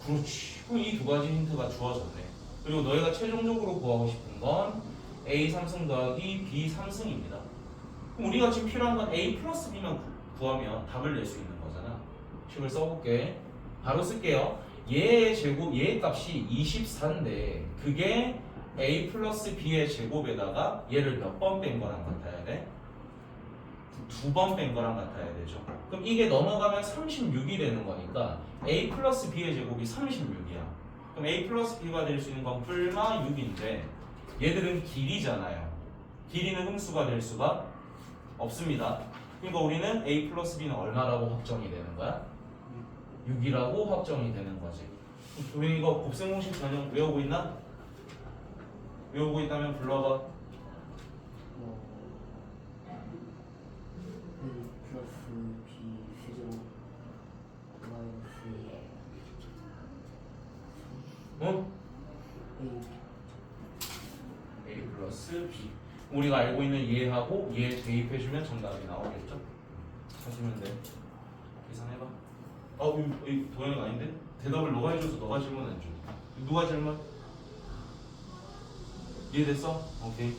그렇지. 그럼 이 두 가지 힌트가 주어졌네. 그리고 너희가 최종적으로 구하고 싶은 건 A 3승 더하기 B 3승입니다. 그럼 우리가 지금 필요한 건 A 플러스 B만 구하면 답을 낼 수 있는 거잖아. 식을 써볼게. 바로 쓸게요. 얘의 제곱, 얘의 값이 24인데 그게 A 플러스 B의 제곱에다가 얘를 몇 번 뺀 거랑 같아야 돼? 2번 뺀 거랑 같아야 되죠. 그럼 이게 넘어가면 36이 되는 거니까 A 플러스 B의 제곱이 36이야. 그럼 A 플러스 B가 될 수 있는 건 풀마 6인데 얘들은 길이잖아요. 길이는 흠수가 될 수가 없습니다. 그러니까 우리는 A 플러스 B는 얼마라고 확정이 되는 거야? 6이라고 확정이 되는 거지. 우리 이거 곱셈 공식 전형 외우고 있나? 외우고 있다면 불러봐. A 플러스 B 세제곱 마이너스 응? A A 플러스 B. 우리가 알고 있는 얘하고 얘 대입해주면 정답이 나오겠죠? 하시면 돼. 계산해봐. 이 도형이 아닌데? 대답을 너가 해줘서 너가 질문해줘. 누가 질문? 이해됐어? 오케이.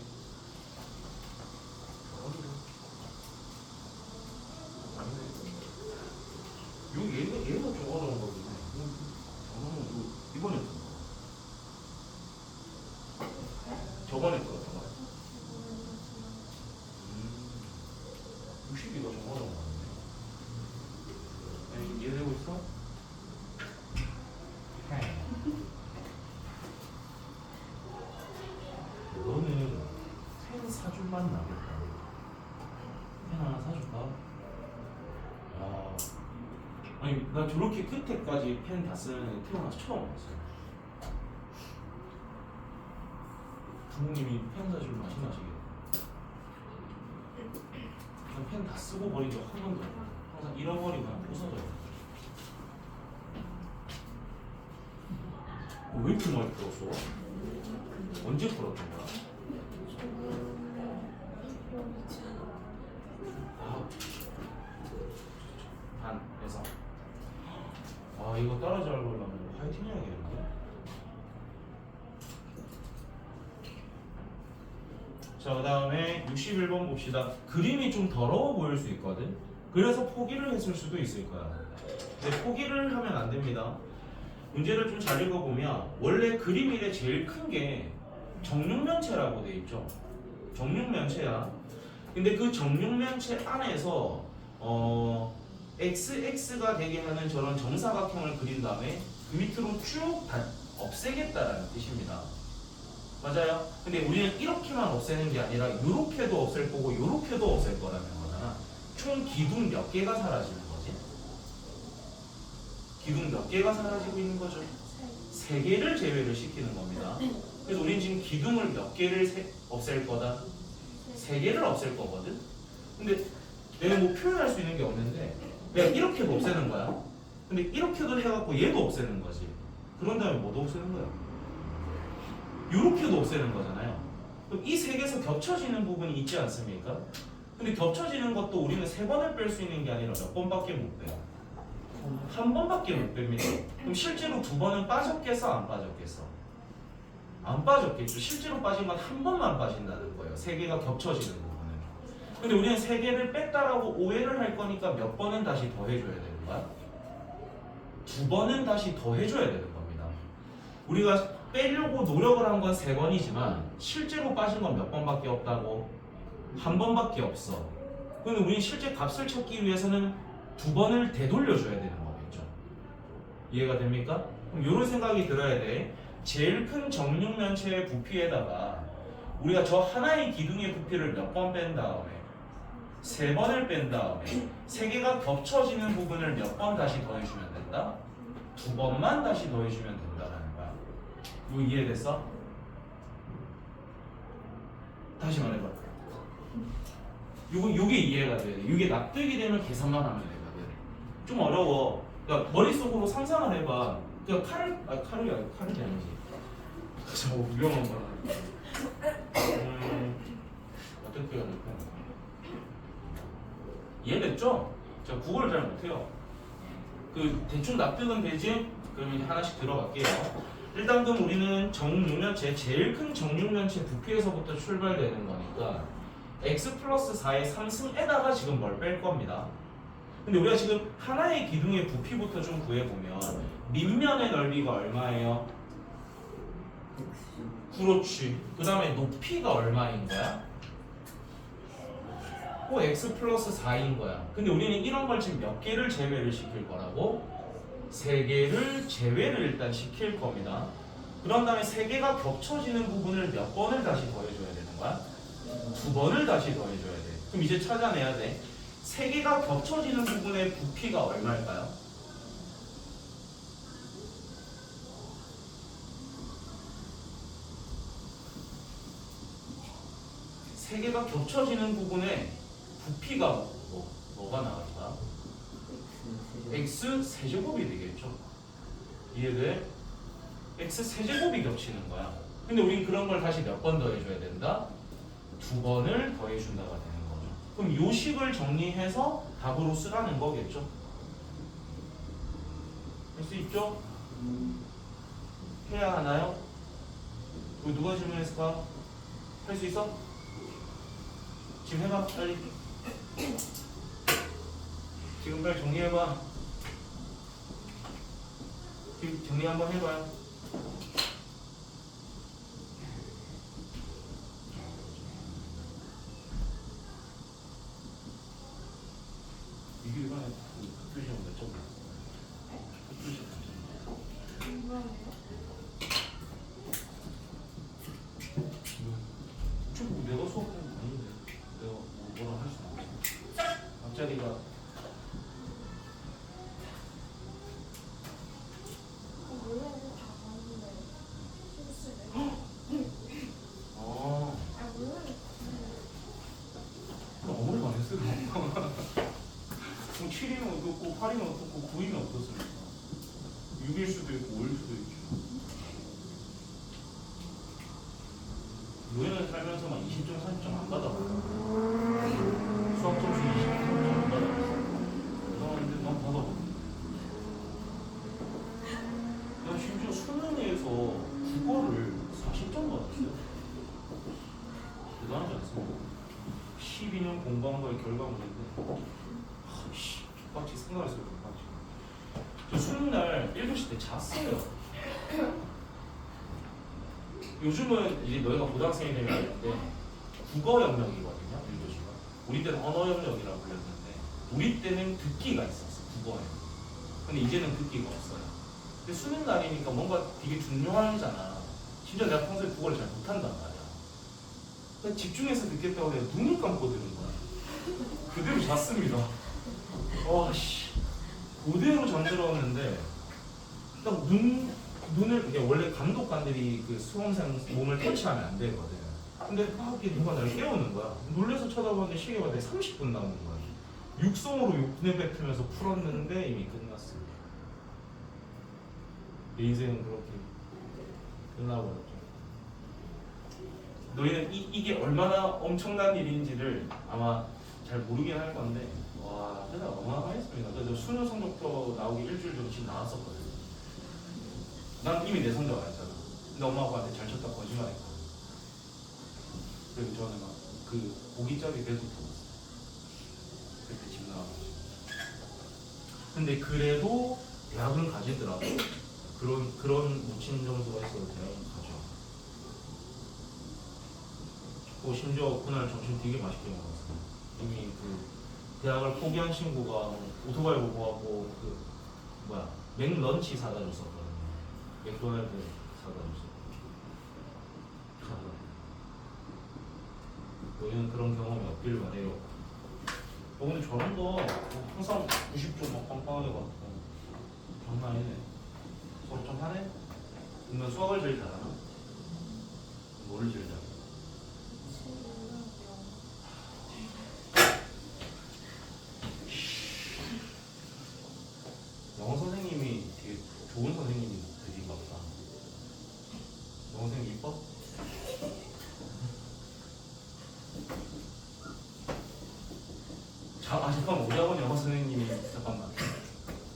얘가 좀 어려운 거긴 해. 이번에 저번에 거였던 거야. 62가 좀 어려운 거 같네. 이해되고 있어? 너는 펜 사줄만 나겠다. 펜 하나 사줄까? 야, 아니 나 저렇게 끝에까지 펜 다 쓰는 애 태어나서 처음 봤어. 부모님이 펜 사주면 맛이 나시겠다. 펜 다 쓰고 버린 적 한 번도 없어. 항상 잃어버리고 그냥 부서져요. 왜 이렇게 많이 풀었어? 언제 풀었던 거야? 반에서. 이거 따라잡을 거려면 화이팅 해야겠는데? 자, 그 다음에 61번 봅시다. 그림이 좀 더러워 보일 수 있거든? 그래서 포기를 했을 수도 있을 거야. 근데 포기를 하면 안 됩니다. 문제를 좀 잘 읽어보면 원래 그림 일에 제일 큰 게 정육면체라고 돼 있죠. 정육면체야. 근데 그 정육면체 안에서 XX가 되게 하는 저런 정사각형을 그린 다음에 그 밑으로 쭉 다 없애겠다라는 뜻입니다. 맞아요? 근데 우리는 이렇게만 없애는 게 아니라 이렇게도 없앨 거고 이렇게도 없앨 거라는 거잖아. 총 기둥 몇 개가 사라지는 거지? 기둥 몇 개가 사라지고 있는 거죠? 3개를 제외를 시키는 겁니다. 그래서 우리는 지금 기둥을 몇 개를 없앨 거다? 3개를 없앨 거거든? 근데 내가 뭐 표현할 수 있는 게 없는데 내가 이렇게도 없애는 거야. 근데 이렇게도 해갖고 얘도 없애는 거지. 그런 다음에 뭐도 없애는 거야? 이렇게도 없애는 거잖아요. 그럼 이 3개에서 겹쳐지는 부분이 있지 않습니까? 근데 겹쳐지는 것도 우리는 3번을 뺄 수 있는 게 아니라 몇 번밖에 못 빼요? 한 번밖에 못 뺍니다. 그럼 실제로 2번은 빠졌겠어? 안 빠졌겠어? 안 빠졌겠죠. 실제로 빠진 건 한 번만 빠진다는 거예요. 3개가 겹쳐지는 부분은. 근데 우리는 3개를 뺐다라고 오해를 할 거니까 몇 번은 다시 더해줘야 되는 거야? 2번은 다시 더해줘야 되는 겁니다. 우리가 빼려고 노력을 한 건 3번이지만 실제로 빠진 건 몇 번밖에 없다고? 한 번밖에 없어. 그럼 우리는 실제 값을 찾기 위해서는 2번을 되돌려줘야 되는 거겠죠. 이해가 됩니까? 그럼 이런 생각이 들어야 돼. 제일 큰 정육면체의 부피에다가 우리가 저 하나의 기둥의 부피를 몇 번 뺀 다음에 3번을 뺀 다음에 3개가 겹쳐지는 부분을 몇 번 다시 더해주면 된다? 2번만 다시 더해주면 된다는 거야. 이거 이해됐어? 다시 말해봐. 요게 이해가 돼. 이게 납득이 되면 계산만 하면 되거든. 좀 어려워. 그러니까 머릿속으로 상상을 해봐. 그러니까 칼이 아니지. 저 위험한 거라. 어떤 옆에. 이해됐죠? 제가 국어를 잘 못해요. 그 대충 납득은 되지? 그럼 이제 하나씩 들어갈게요. 일단 그럼 우리는 정육면체, 제일 큰 정육면체 부피에서부터 출발되는 거니까 x 플러스 4의 3승에다가 지금 뭘 뺄 겁니다. 근데 우리가 지금 하나의 기둥의 부피부터 좀 구해보면 밑면의 넓이가 얼마예요? 그렇지. 그 다음에 높이가 얼마인 거야? x 플러스 4인 거야. 근데 우리는 이런 걸 지금 몇 개를 제외를 시킬 거라고? 3개를 제외를 일단 시킬 겁니다. 그런 다음에 3개가 겹쳐지는 부분을 몇 번을 다시 더해줘야 되는 거야? 2번을 다시 더해줘야 돼. 그럼 이제 찾아내야 돼. 3개가 겹쳐지는 부분의 부피가 얼마일까요? 세 개가 겹쳐지는 부분에 부피가 뭐가 나갈까? x 세제곱이 되겠죠. 이해돼? x 세제곱이 겹치는 거야. 근데 우린 그런 걸 다시 몇 번 더해줘야 된다? 2번을 더해준다가 되는 거죠. 그럼 요 식을 정리해서 답으로 쓰라는 거겠죠. 할 수 있죠? 해야 하나요? 그리고 누가 질문했을까? 할 수 있어? 지금 해봐 빨리. 지금 빨리 정리해봐. 지금 정리 한번 해봐요. 이게 이번에 그 표시는 몇 점이야? 표시 몇 점이야? 내가 수업하는 거 아닌데 내가 뭐라 할 수는 없어. 앞자리가 아무리 많이 쓰고 그럼 7이면 어떻고 8이면 어떻고 9이면 어떻습니까? 6일 수도 있고 5일 수도 있죠. 노예는 살면서만 20점, 30점 안 받아봤다. 수학 점수 20점 안 받아봤어. 이상한데 난 받아봤다. 난 심지어 수능에서 국어를 40점 받았어요. 대단하지 않습니까? 12년 공부한 거의 결과물인데 아이씨 족박치 생각했어요. 족박치. 저 수능 날 1교시 때 잤어요. 요즘은 이제 너희가 고등학생이 되면 알는데 국어 영역이거든요. 1교시가. 우리 때는 언어 영역이라고 불렸는데 우리 때는 듣기가 있었어. 국어에. 근데 이제는 듣기가 없어요. 근데 수능 날이니까 뭔가 되게 중요하잖아. 심지어 내가 평소에 국어를 잘 못한단 말이야. 그냥 집중해서 듣겠다고 내가 눈을 감고 들은 거야. 그대로 잤습니다. 와씨 그대로 잠들었는데 딱 눈을 이게 원래 감독관들이 그 수험생 몸을 터치하면 안 되거든. 근데 막 이렇게 누가 나를 깨우는 거야. 놀래서 쳐다보는데 시계 봤더니 30분 남은 거야. 육성으로 욕내 뱉으면서 풀었는데 이미 끝났어. 내 인생은 그렇게 끝나버렸죠. 너희는 이게 얼마나 엄청난 일인지를 아마 잘 모르긴 할 건데 와 진짜 어마어마했습니다. 그래서 수능 성적표 나오기 일주일 전에 지금 나왔었거든. 난 이미 내 성적 알았잖아. 근데 엄마 아빠한테 잘 쳤다 거짓말했거든. 그래서 저는 막 그 고깃집이 계속 들었어요. 그때 집 나와가지고. 근데 그래도 대학은 가지더라고. 그런 묻힌 점수가 있어도 대학은 가져. 심지어 그날 점심 되게 맛있게 먹었어. 이미 그 대학을 포기한 친구가 오토바이 보고 하고 그 맥런치 사다 줬었거든요. 맥도날드 사다 줬어. 너희는 그런 경험이 없길 바래요. 근데 저런 거 항상 90점 막 빵빵하게 받고 장난 아니네. 수업 좀 하네? 그러면 수학을 제일 잘하나? 뭐를 제일 잘하나? 영어 선생님이 되게 좋은 선생님이 되신가 보다. 영어 선생님 이뻐?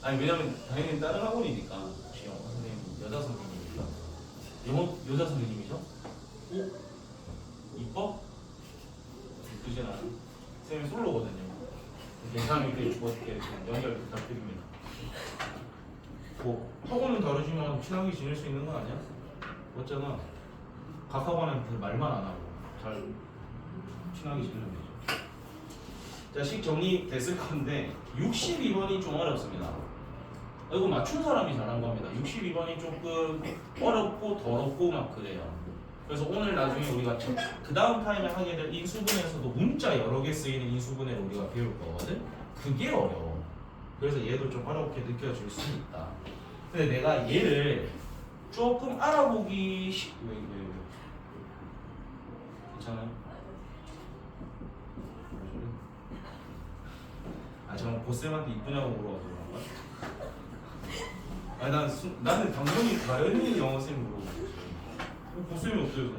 아니 왜냐면 당연히 다른 학원이니까. 혹시 영어 선생님 여자 선생님이니까. 영어 여자 선생님이죠? 오? 이뻐? 이쁘진 않아. 선생님 솔로거든요. 괜찮으면 이렇게 어떻게 연결 부탁드립니다. 뭐 학원은 다르지만 친하게 지낼 수 있는 거 아니야? 맞잖아. 각 학원은 말만 안 하고 잘 친하게 지내면 되죠. 자, 식 정리됐을 건데 62번이 좀 어렵습니다. 이거 맞춘 사람이 잘한 겁니다. 62번이 조금 어렵고 더럽고 막 그래요. 그래서 오늘 나중에 우리가 그 다음 타임에 하게 될 인수분해에서도 문자 여러 개 쓰이는 인수분해를 우리가 배울 거거든. 그게 어려워. 그래서 얘도 좀 어렵게 느껴질 수 있다. 근데 내가 얘를 조금 알아보기 왜 괜찮아요? 아 정말 보쌤한테 이쁘냐고 물어봐서 그런가? 아니 나는 당연히 다른 영어 쌤 물어보고 보쌤이 어때서?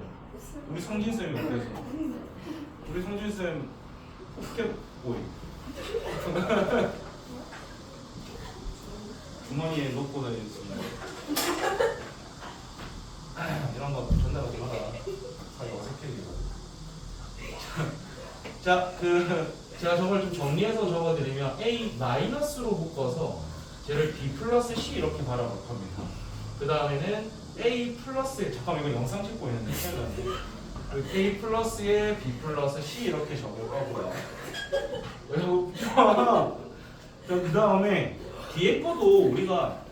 우리 성진 쌤이 어때서? 우리 성진 쌤 푸켓 보이. 주머니에 넣고 다니겠습니다. 이런 거 전달하지 마라. 사이 어색해지고. 자, 제가 저걸 좀 정리해서 적어드리면 A-로 묶어서 쟤를 B 플러스 C 이렇게 바라볼 겁니다. 그 다음에는 A 플러스에 잠깐만 이거 영상 찍고 있는데 A 플러스에 B 플러스 C 이렇게 적을 거고요. 그 다음에 뒤에 거도 우리가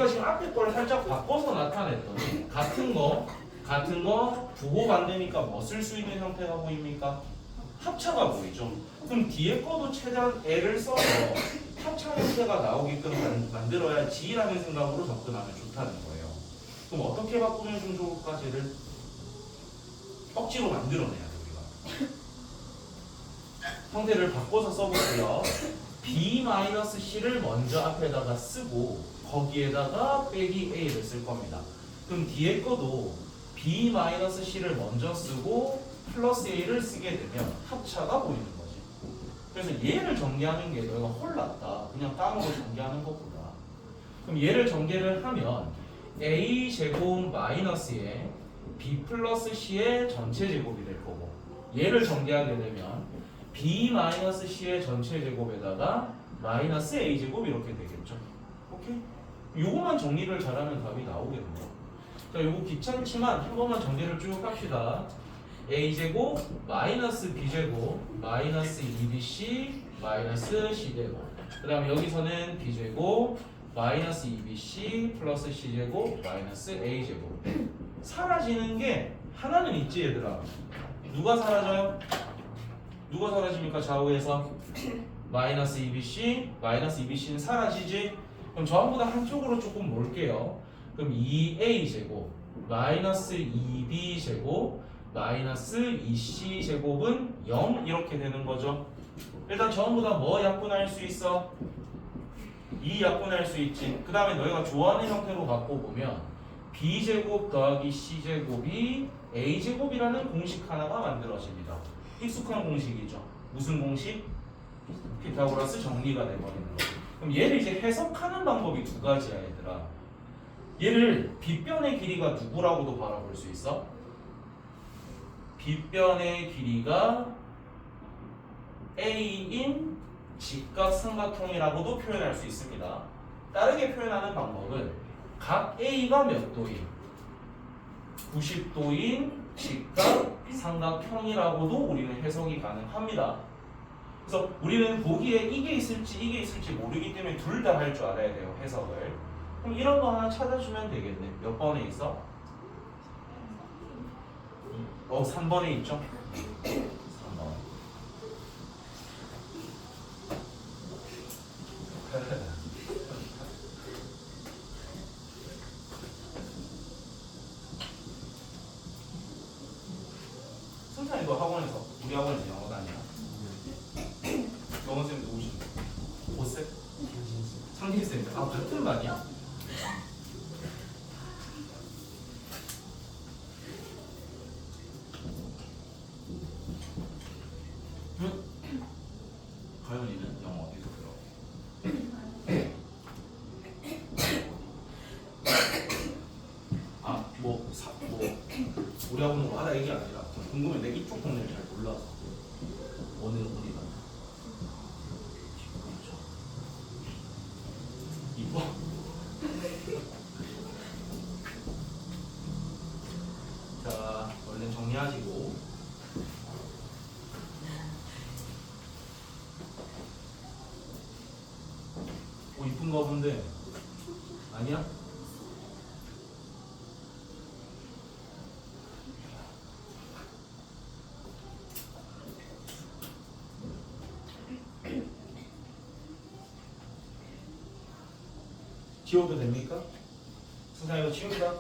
지금 앞에 걸 살짝 바꿔서 나타냈더니 같은 거 부호 반대니까 뭐 쓸 수 있는 형태가 보입니까? 합차가 보이죠. 그럼 뒤에 거도 최대한 L을 써서 합차 형태가 나오게끔 만들어야지라는 생각으로 접근하면 좋다는 거예요. 그럼 어떻게 바꾸면 좀 좋을까? 쟤를 억지로 만들어내야 돼 우리가. 형태를 바꿔서 써볼게요. B-C를 먼저 앞에다가 쓰고 거기에다가 빼기 A를 쓸 겁니다. 그럼 뒤에 거도 B-C를 먼저 쓰고 플러스 A를 쓰게 되면 합차가 보이는 거지. 그래서 얘를 전개하는 게 너희가 홀랐다. 그냥 깡으로 전개하는 것보다. 그럼 얘를 전개를 하면 A 제곱 마이너스에 B 플러스 C의 전체 제곱이 될 거고 얘를 전개하게 되면 B 마이너스 C의 전체 제곱에다가 마이너스 A 제곱 이렇게 되겠죠. 오케이? 요거만 정리를 잘하면 답이 나오겠네요. 자, 요거 귀찮지만 한 번만 정리를 쭉 합시다. A제곱 마이너스 B제곱 마이너스 2BC 마이너스 C제곱 그 다음에 여기서는 B제곱 마이너스 2BC 플러스 C제곱 마이너스 A제곱 사라지는 게 하나는 있지 얘들아. 누가 사라져요? 누가 사라집니까? 좌우에서 마이너스 2BC 마이너스 2BC는 사라지지? 그럼 전부 다 한쪽으로 조금 몰게요. 그럼 2A제곱 마이너스 2B제곱 마이너스 2C제곱은 0 이렇게 되는 거죠. 일단 전부 다 뭐 약분할 수 있어? 2 약분할 수 있지. 그 다음에 너희가 좋아하는 형태로 바꿔보면 B제곱 더하기 C제곱이 A제곱이라는 공식 하나가 만들어집니다. 익숙한 공식이죠. 무슨 공식? 피타고라스 정리가 돼버리는 거죠. 그럼 얘를 이제 해석하는 방법이 두 가지야 얘들아. 얘를 빗변의 길이가 누구라고도 바라볼 수 있어? 빗변의 길이가 A인 직각삼각형이라고도 표현할 수 있습니다. 다르게 표현하는 방법은 각 A가 몇 도인 90도인 직각삼각형이라고도 우리는 해석이 가능합니다. 그래서 우리는 보기에 이게 있을지 모르기 때문에 둘 다 할 줄 알아야 돼요 해석을. 그럼 이런 거 하나 찾아주면 되겠네. 몇 번에 있어? 3번에 있죠? 3번. 승찬이 너 학원에서 우리 학원에서 영어 다니나? 영어 쌤 누구신데? 보쌤? 상진쌤. 아 같은 반이야? 가연이는 영어 어디서 들어? 얘기하고 있는 거 알아 얘기 아니라 궁금해. 내가 이쪽 동네를 잘 몰라서. 어느 어디가? 그렇죠. 이뻐. 자, 얼른 정리하시고. 이쁜가 본데 아니야? 지워도 됩니까? 승상 이거 지운다.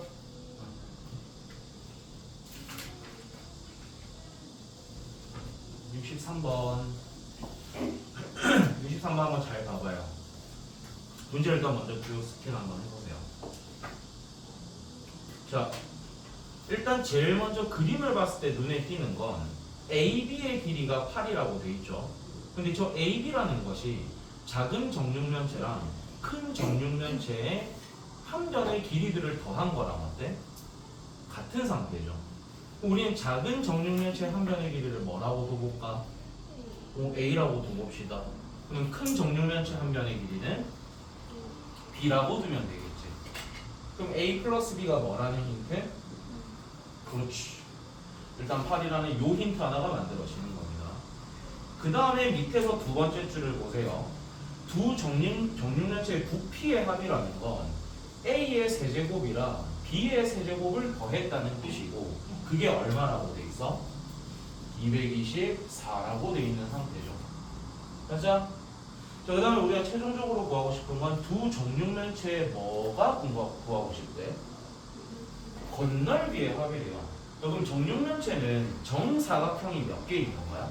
63번 63번 한번 잘 봐봐요. 문제를 일단 먼저 뷰 스캔 한번 해보세요. 자, 일단 제일 먼저 그림을 봤을 때 눈에 띄는 건 AB의 길이가 8이라고 돼 있죠. 근데 저 AB라는 것이 작은 정육면체랑 큰 정육면체의 한 변의 길이들을 더한 거랑 어때? 같은 상태죠. 우리는 작은 정육면체 한 변의 길이를 뭐라고 둬볼까? A라고 둬봅시다. 그럼 큰 정육면체 한 변의 길이는 B라고 두면 되겠지. 그럼 A 플러스 B가 뭐라는 힌트? 그렇지. 일단 8이라는 요 힌트 하나가 만들어지는 겁니다. 그 다음에 밑에서 두 번째 줄을 보세요. 두 정육면체의 부피의 합이라는 건 A의 세제곱이랑 B의 세제곱을 더했다는 뜻이고 그게 얼마라고 돼 있어? 224라고 돼 있는 상태죠. 맞아? 자, 그 다음에 우리가 최종적으로 구하고 싶은 건 두 정육면체의 뭐가 구하고 싶대? 건널비의 합이래요. 그럼 정육면체는 정사각형이 몇 개 있는 거야?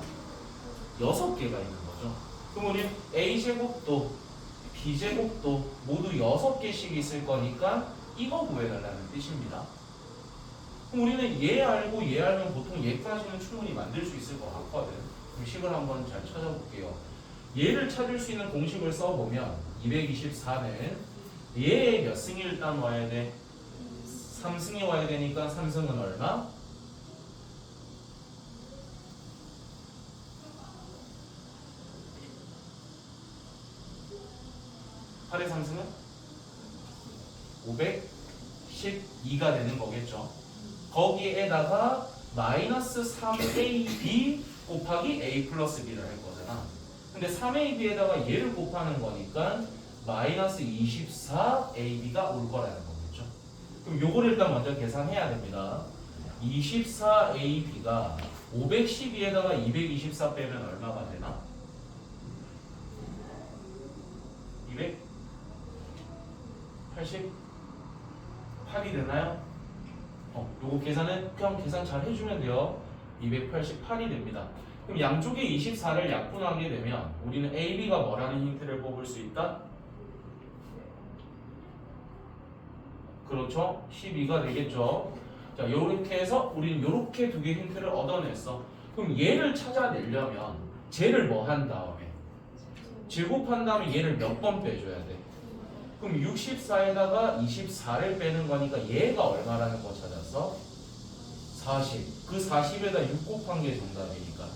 6개가 있는 거죠. 그럼 우리 A제곱도 B제곱도 모두 6개씩 있을 거니까 이거 구해달라는 뜻입니다. 그럼 우리는 얘 알고 얘 알면 보통 얘까지는 충분히 만들 수 있을 것 같거든. 그럼 식을 한번 잘 찾아볼게요. 얘를 찾을 수 있는 공식을 써보면 224는 얘의 몇 승이 일단 와야 돼? 3승이 와야 되니까 3승은 얼마? 8의 3승은? 512가 되는 거겠죠. 거기에다가 마이너스 3AB 곱하기 A 플러스 B를 할 거잖아. 근데 3AB에다가 얘를 곱하는 거니까 마이너스 24AB가 올 거라는 거겠죠. 그럼 요거를 일단 먼저 계산해야 됩니다. 24AB가 512에다가 224 빼면 얼마가 되나? 288이 되나요? 요거 계산은 그냥 계산 잘 해주면 돼요. 288이 됩니다. 그럼 양쪽에 24를 약분하게 되면 우리는 AB가 뭐라는 힌트를 뽑을 수 있다? 그렇죠? 12가 되겠죠. 자, 요렇게 해서 우리는 요렇게 두 개 힌트를 얻어냈어. 그럼 얘를 찾아내려면 쟤를 뭐 한 다음에 제곱한 다음에 얘를 몇 번 빼줘야 돼? 그럼 64에다가 24를 빼는 거니까 얘가 얼마라는 거 찾았어? 40. 그 40에다 6 곱한 게 정답이니까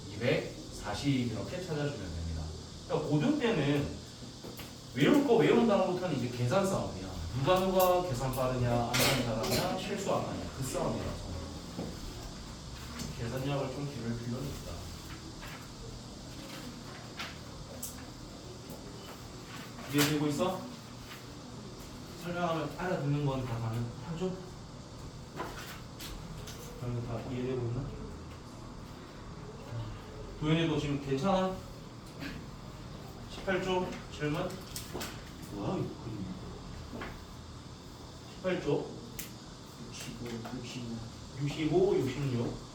240 이렇게 찾아주면 됩니다. 그러니까 고등 때는 외울 거 외운 다음부터는 이제 계산 싸움이야. 누가 계산 빠르냐, 안 하는 사람이냐, 실수 안 하냐 그 싸움이라서 계산력을 좀 기를 필요는 있다. 이해되고 있어? 설명하면 알아듣는 건 다 가능하죠? 그럼 다 이해되고 있나? 도현이도 지금 괜찮아? 18조 질문? 뭐야 이거 그림 18조 65, 66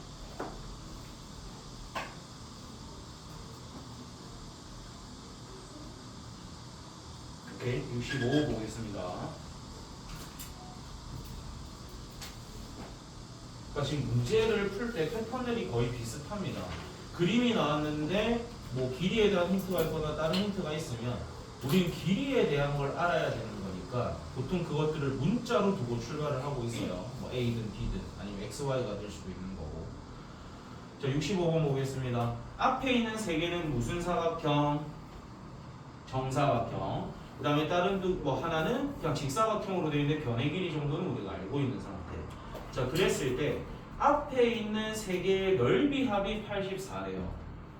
오케이 65 보겠습니다. 그러니까 지금 문제를 풀 때 패턴들이 거의 비슷합니다. 그림이 나왔는데 뭐 길이에 대한 힌트가 있거나 다른 힌트가 있으면 우리는 길이에 대한 걸 알아야 되는 거니까 되니까 보통 그것들을 문자로 두고 출발을 하고 있어요. 뭐 A든 B든 아니면 XY가 될 수도 있는 거고. 자, 65번 보겠습니다. 앞에 있는 세 개는 무슨 사각형? 정사각형. 그 다음에 다른 뭐 하나는 그냥 직사각형으로 되어 있는데 변의 길이 정도는 우리가 알고 있는 상태. 자, 그랬을 때 앞에 있는 세 개의 넓이 합이 84래요.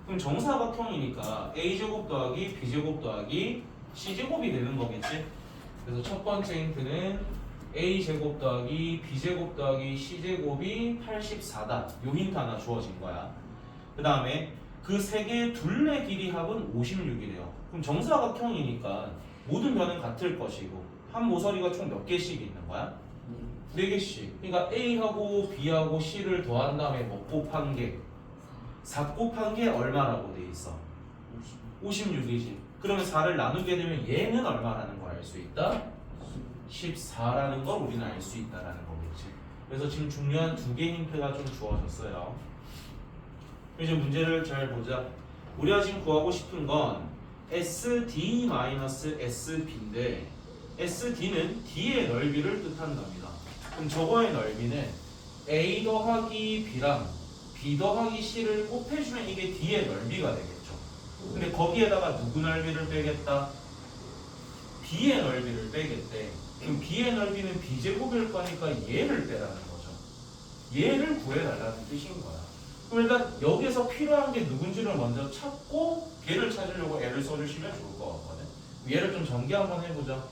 그럼 정사각형이니까 a제곱 더하기 b제곱 더하기 c제곱이 되는 거겠지? 그래서 첫 번째 힌트는 a제곱 더하기 b제곱 더하기 c제곱이 84다. 요 힌트 하나 주어진 거야. 그 다음에 그 세 개의 둘레 길이 합은 56이래요. 그럼 정사각형이니까 모든 변은 같을 것이고 한 모서리가 총 몇 개씩 있는 거야? 4개씩. 그러니까 A하고 B하고 C를 더한 다음에 뭐 곱한 게 4 곱한 게 얼마라고 돼 있어? 56이지. 그러면 4를 나누게 되면 얘는 얼마라는 걸 알 수 있다? 14라는 걸 우리는 알 수 있다라는 거겠지. 그래서 지금 중요한 2개 힌트가 좀 주어졌어요. 이제 문제를 잘 보자. 우리가 지금 구하고 싶은 건 SD-SB인데 SD는 D의 넓이를 뜻한답니다. 그럼 저거의 넓이는 A 더하기 B랑 B 더하기 C를 곱해주면 이게 D의 넓이가 되겠죠. 근데 거기에다가 누구 넓이를 빼겠다? B의 넓이를 빼겠대. 그럼 B의 넓이는 B제곱일 거니까 얘를 빼라는 거죠. 얘를 구해달라는 뜻인 거야. 그럼 일단 여기서 필요한 게 누군지를 먼저 찾고 걔를 찾으려고 애를 써주시면 좋을 것 같거든. 얘를 좀 전개 한번 해보자.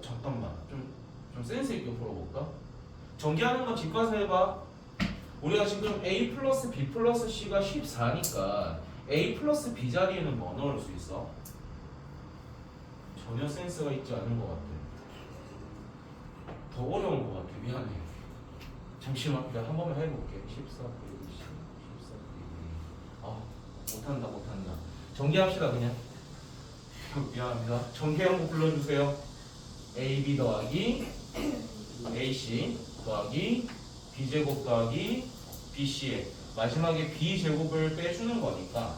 잠깐만 좀 센스 있게 풀어볼까? 전개하는 건 집 가서 해봐. 우리가 지금 A 플러스 B 플러스 C가 14니까 A 플러스 B 자리에는 뭐 넣을 수 있어? 전혀 센스가 있지 않은 것 같아. 더 어려운 것 같아. 미안해. 잠시만 내가 한 번만 해볼게. 14 빼기 14 빼기 못한다. 전개합시다 그냥. 미안합니다. 전개 한번 불러주세요. AB 더하기 AC 더하기 B제곱 더하기 BC에 마지막에 B제곱을 빼주는 거니까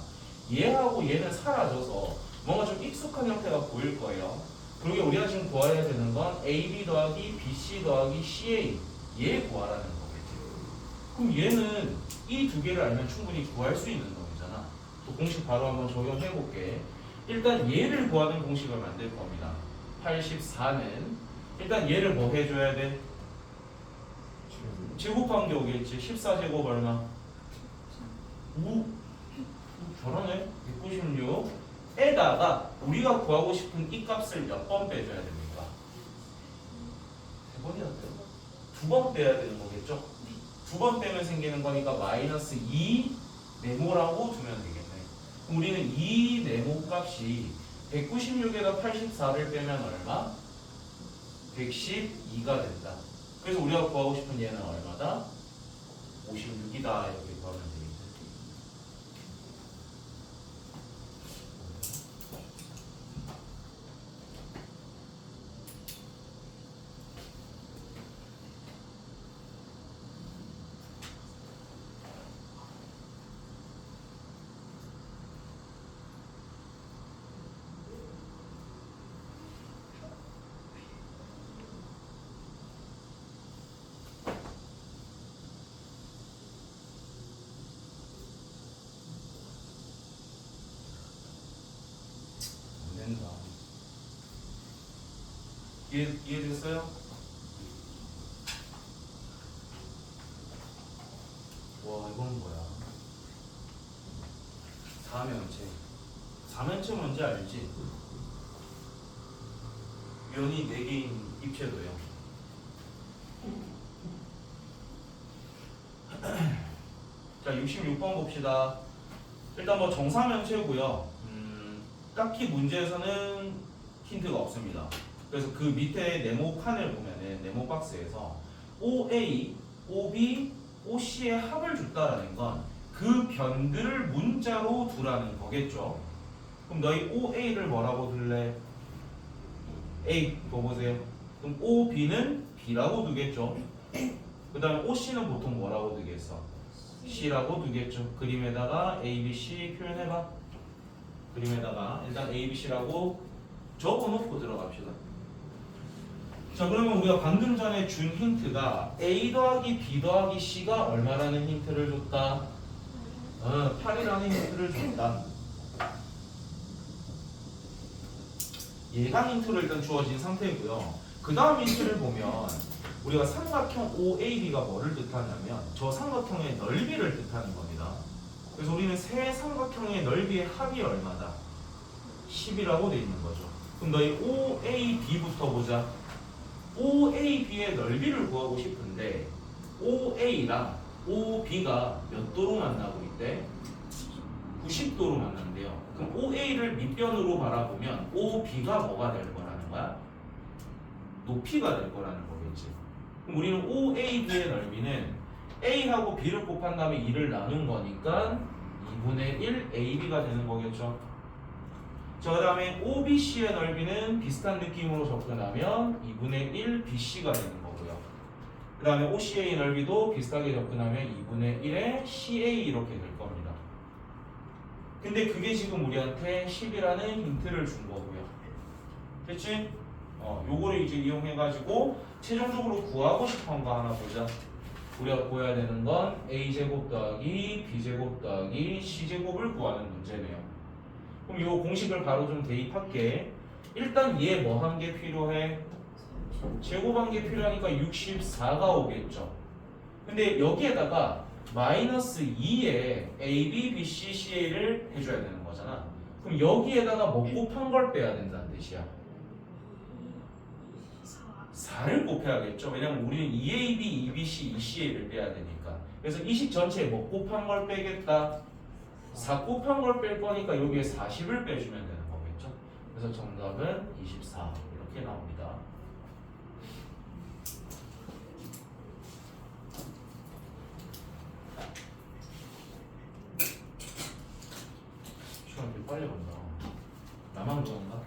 얘하고 얘는 사라져서 뭔가 좀 익숙한 형태가 보일 거예요. 그리고 우리가 지금 구해야 되는 건 AB 더하기 BC 더하기 CA 얘 구하라는 거겠지. 그럼 얘는 이 2개를 알면 충분히 구할 수 있는 놈이잖아. 또 공식 바로 한번 적용해 볼게. 일단 얘를 구하는 공식을 만들 겁니다. 84는 일단 얘를 뭐 해줘야 돼? 제곱한 게 오겠지. 14제곱 얼마? 5 저러네. 196에다가 우리가 구하고 싶은 이 값을 몇 번 빼줘야 됩니까? 3번이나 빼요? 2번 빼야 되는 거겠죠? 2번 빼면 생기는 거니까 마이너스 2 네모라고 두면 되겠네. 그럼 우리는 이 네모 값이 196에다 84를 빼면 얼마? 112가 된다. 그래서 우리가 구하고 싶은 얘는 얼마다? 56이다. 이렇게 구하면 되겠네. 이해됐어요? 와 이건 뭐야? 4면체. 4면체 뭔지 알지? 면이 4개인 입체도요. 자 66번 봅시다. 일단 뭐 정사면체고요. 딱히 문제에서는 힌트가 없습니다. 그래서 그 밑에 네모 칸을 보면은 네모 박스에서 OA, OB, OC의 합을 줬다라는 건 그 변들을 문자로 두라는 거겠죠. 그럼 너희 OA를 뭐라고 둘래? A 보세요. 그럼 OB는 B라고 두겠죠. 그 다음에 OC는 보통 뭐라고 두겠어? C라고 두겠죠. 그림에다가 A, B, C 표현해봐. 그림에다가 일단 A, B, C라고 적어놓고 들어갑시다. 자, 그러면 우리가 방금 전에 준 힌트가 A 더하기 B 더하기 C가 얼마라는 힌트를 줬다? 8이라는 힌트를 줬다. 예상 힌트로 일단 주어진 상태고요. 그 다음 힌트를 보면 우리가 삼각형 OAB가 뭐를 뜻하냐면 저 삼각형의 넓이를 뜻하는 겁니다. 그래서 우리는 세 삼각형의 넓이의 합이 얼마다? 10이라고 돼 있는 거죠. 그럼 너희 OAB부터 보자. OAB의 넓이를 구하고 싶은데 OA랑 OB가 몇 도로 만나고 있대? 90도로 만난대요. 그럼 OA를 밑변으로 바라보면 OB가 뭐가 될 거라는 거야? 높이가 될 거라는 거겠지. 그럼 우리는 OAB의 넓이는 A하고 B를 곱한 다음에 2를 나눈 거니까 2분의 1 AB가 되는 거겠죠. 자, 그 다음에 OBC의 넓이는 비슷한 느낌으로 접근하면 2분의 1 BC가 되는 거고요. 그 다음에 OCA 넓이도 비슷하게 접근하면 2분의 1의 CA 이렇게 될 겁니다. 근데 그게 지금 우리한테 10이라는 힌트를 준 거고요. 됐지? 요거를 이제 이용해가지고 최종적으로 구하고 싶은 거 하나 보자. 우리가 구해야 되는 건 A제곱 더하기 B제곱 더하기 C제곱을 구하는 문제네요. 그럼 이 공식을 바로 좀 대입할게. 일단 얘 뭐 한 게 필요해? 제곱한 게 필요하니까 64가 오겠죠. 근데 여기에다가 마이너스 2에 A, B, B, C, CA를 해줘야 되는 거잖아. 그럼 여기에다가 뭐 곱한 걸 빼야 된다는 뜻이야. 4를 곱해야겠죠. 왜냐면 우리는 2AB, 2BC, 2CA를 빼야 되니까. 그래서 이 식 전체에 뭐 곱한 걸 빼겠다. 4 곱한 걸 뺄 거니까 여기에 40을 빼주면 되는 거겠죠. 그래서 정답은 24 이렇게 나옵니다. 시간 되게 빨리 간다. 나만 그런가?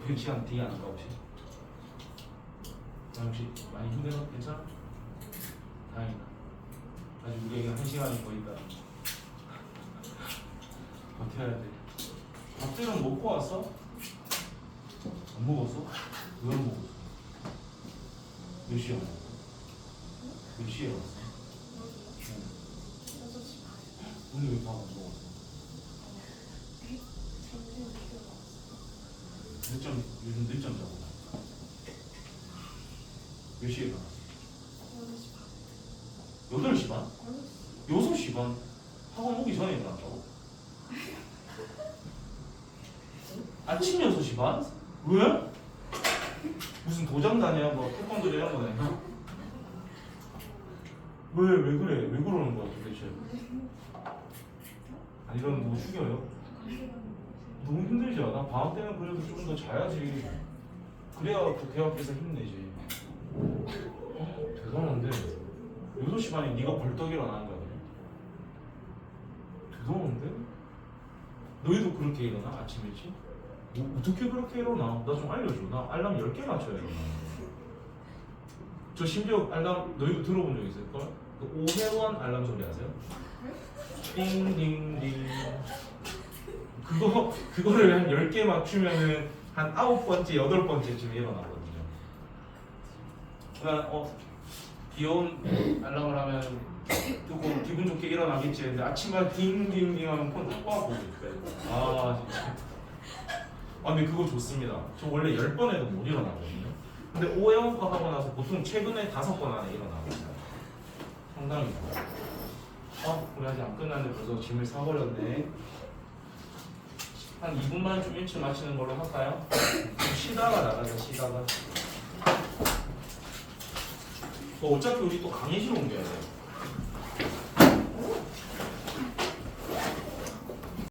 그 시간 되게 안 가 혹시? 나 혹시 많이 힘들어? 괜찮아? 다행이다. 아직 우리에게 1시간이 더 있다. 어떻게 해야 돼? 밥들은 먹고 왔어? 안 먹었어? 왜 안 먹었어? 몇 시에 먹었어? 몇 시에 왔어? 오늘 왜 밥 안 먹었어? 요즘 늦잠 자고 몇 시에 일어났어? 8시 반? 6시 반? 학원 오기 전에 일어났다고? 아침 6시 반? 왜? 무슨 도장 다녀? 뭐 태권도 이런 거네. 왜 그래? 왜 그러는 거야 도대체? 아니 이러면 누구 죽여요? 너무 힘들지 않아? 방학 때는 그래도 좀 더 자야지. 그래야 그 대학에서 힘내지. 대단한데 6시 반에 네가 벌떡 일어나는 거야 그래? 대단한데? 너희도 그렇게 일어나? 아침 일찍? 뭐, 어떻게 그렇게 일어나? 나 좀 알려줘. 나 알람 10개 맞춰야 일어나. 저 심지어 알람 너희도 들어본 적 있을걸? 그 오해원 알람 소리 아세요? 띵띵띵. 그거를 한 10개 맞추면은 한 9번째, 8번째쯤 일어나거든요. 그러니까 귀여운 알람을 하면 조금 기분 좋게 일어나겠지. 근데 아침마다 딩딩딩 하면 폰 다 꺼보고 있대. 아 진짜. 근데 그거 좋습니다. 저 원래 10번에도 못 일어나거든요. 근데 오해원 거 하고 나서 보통 최근에 5번 안에 일어나거든요. 상당히 좋아요. 우리 아직 안 끝났는데 벌써 짐을 사버렸네. 한 2분만 좀 일찍 마치는 걸로 할까요? 쉬다가 나가자. 쉬다가 어차피 우리 또 강의실 옮겨야 돼.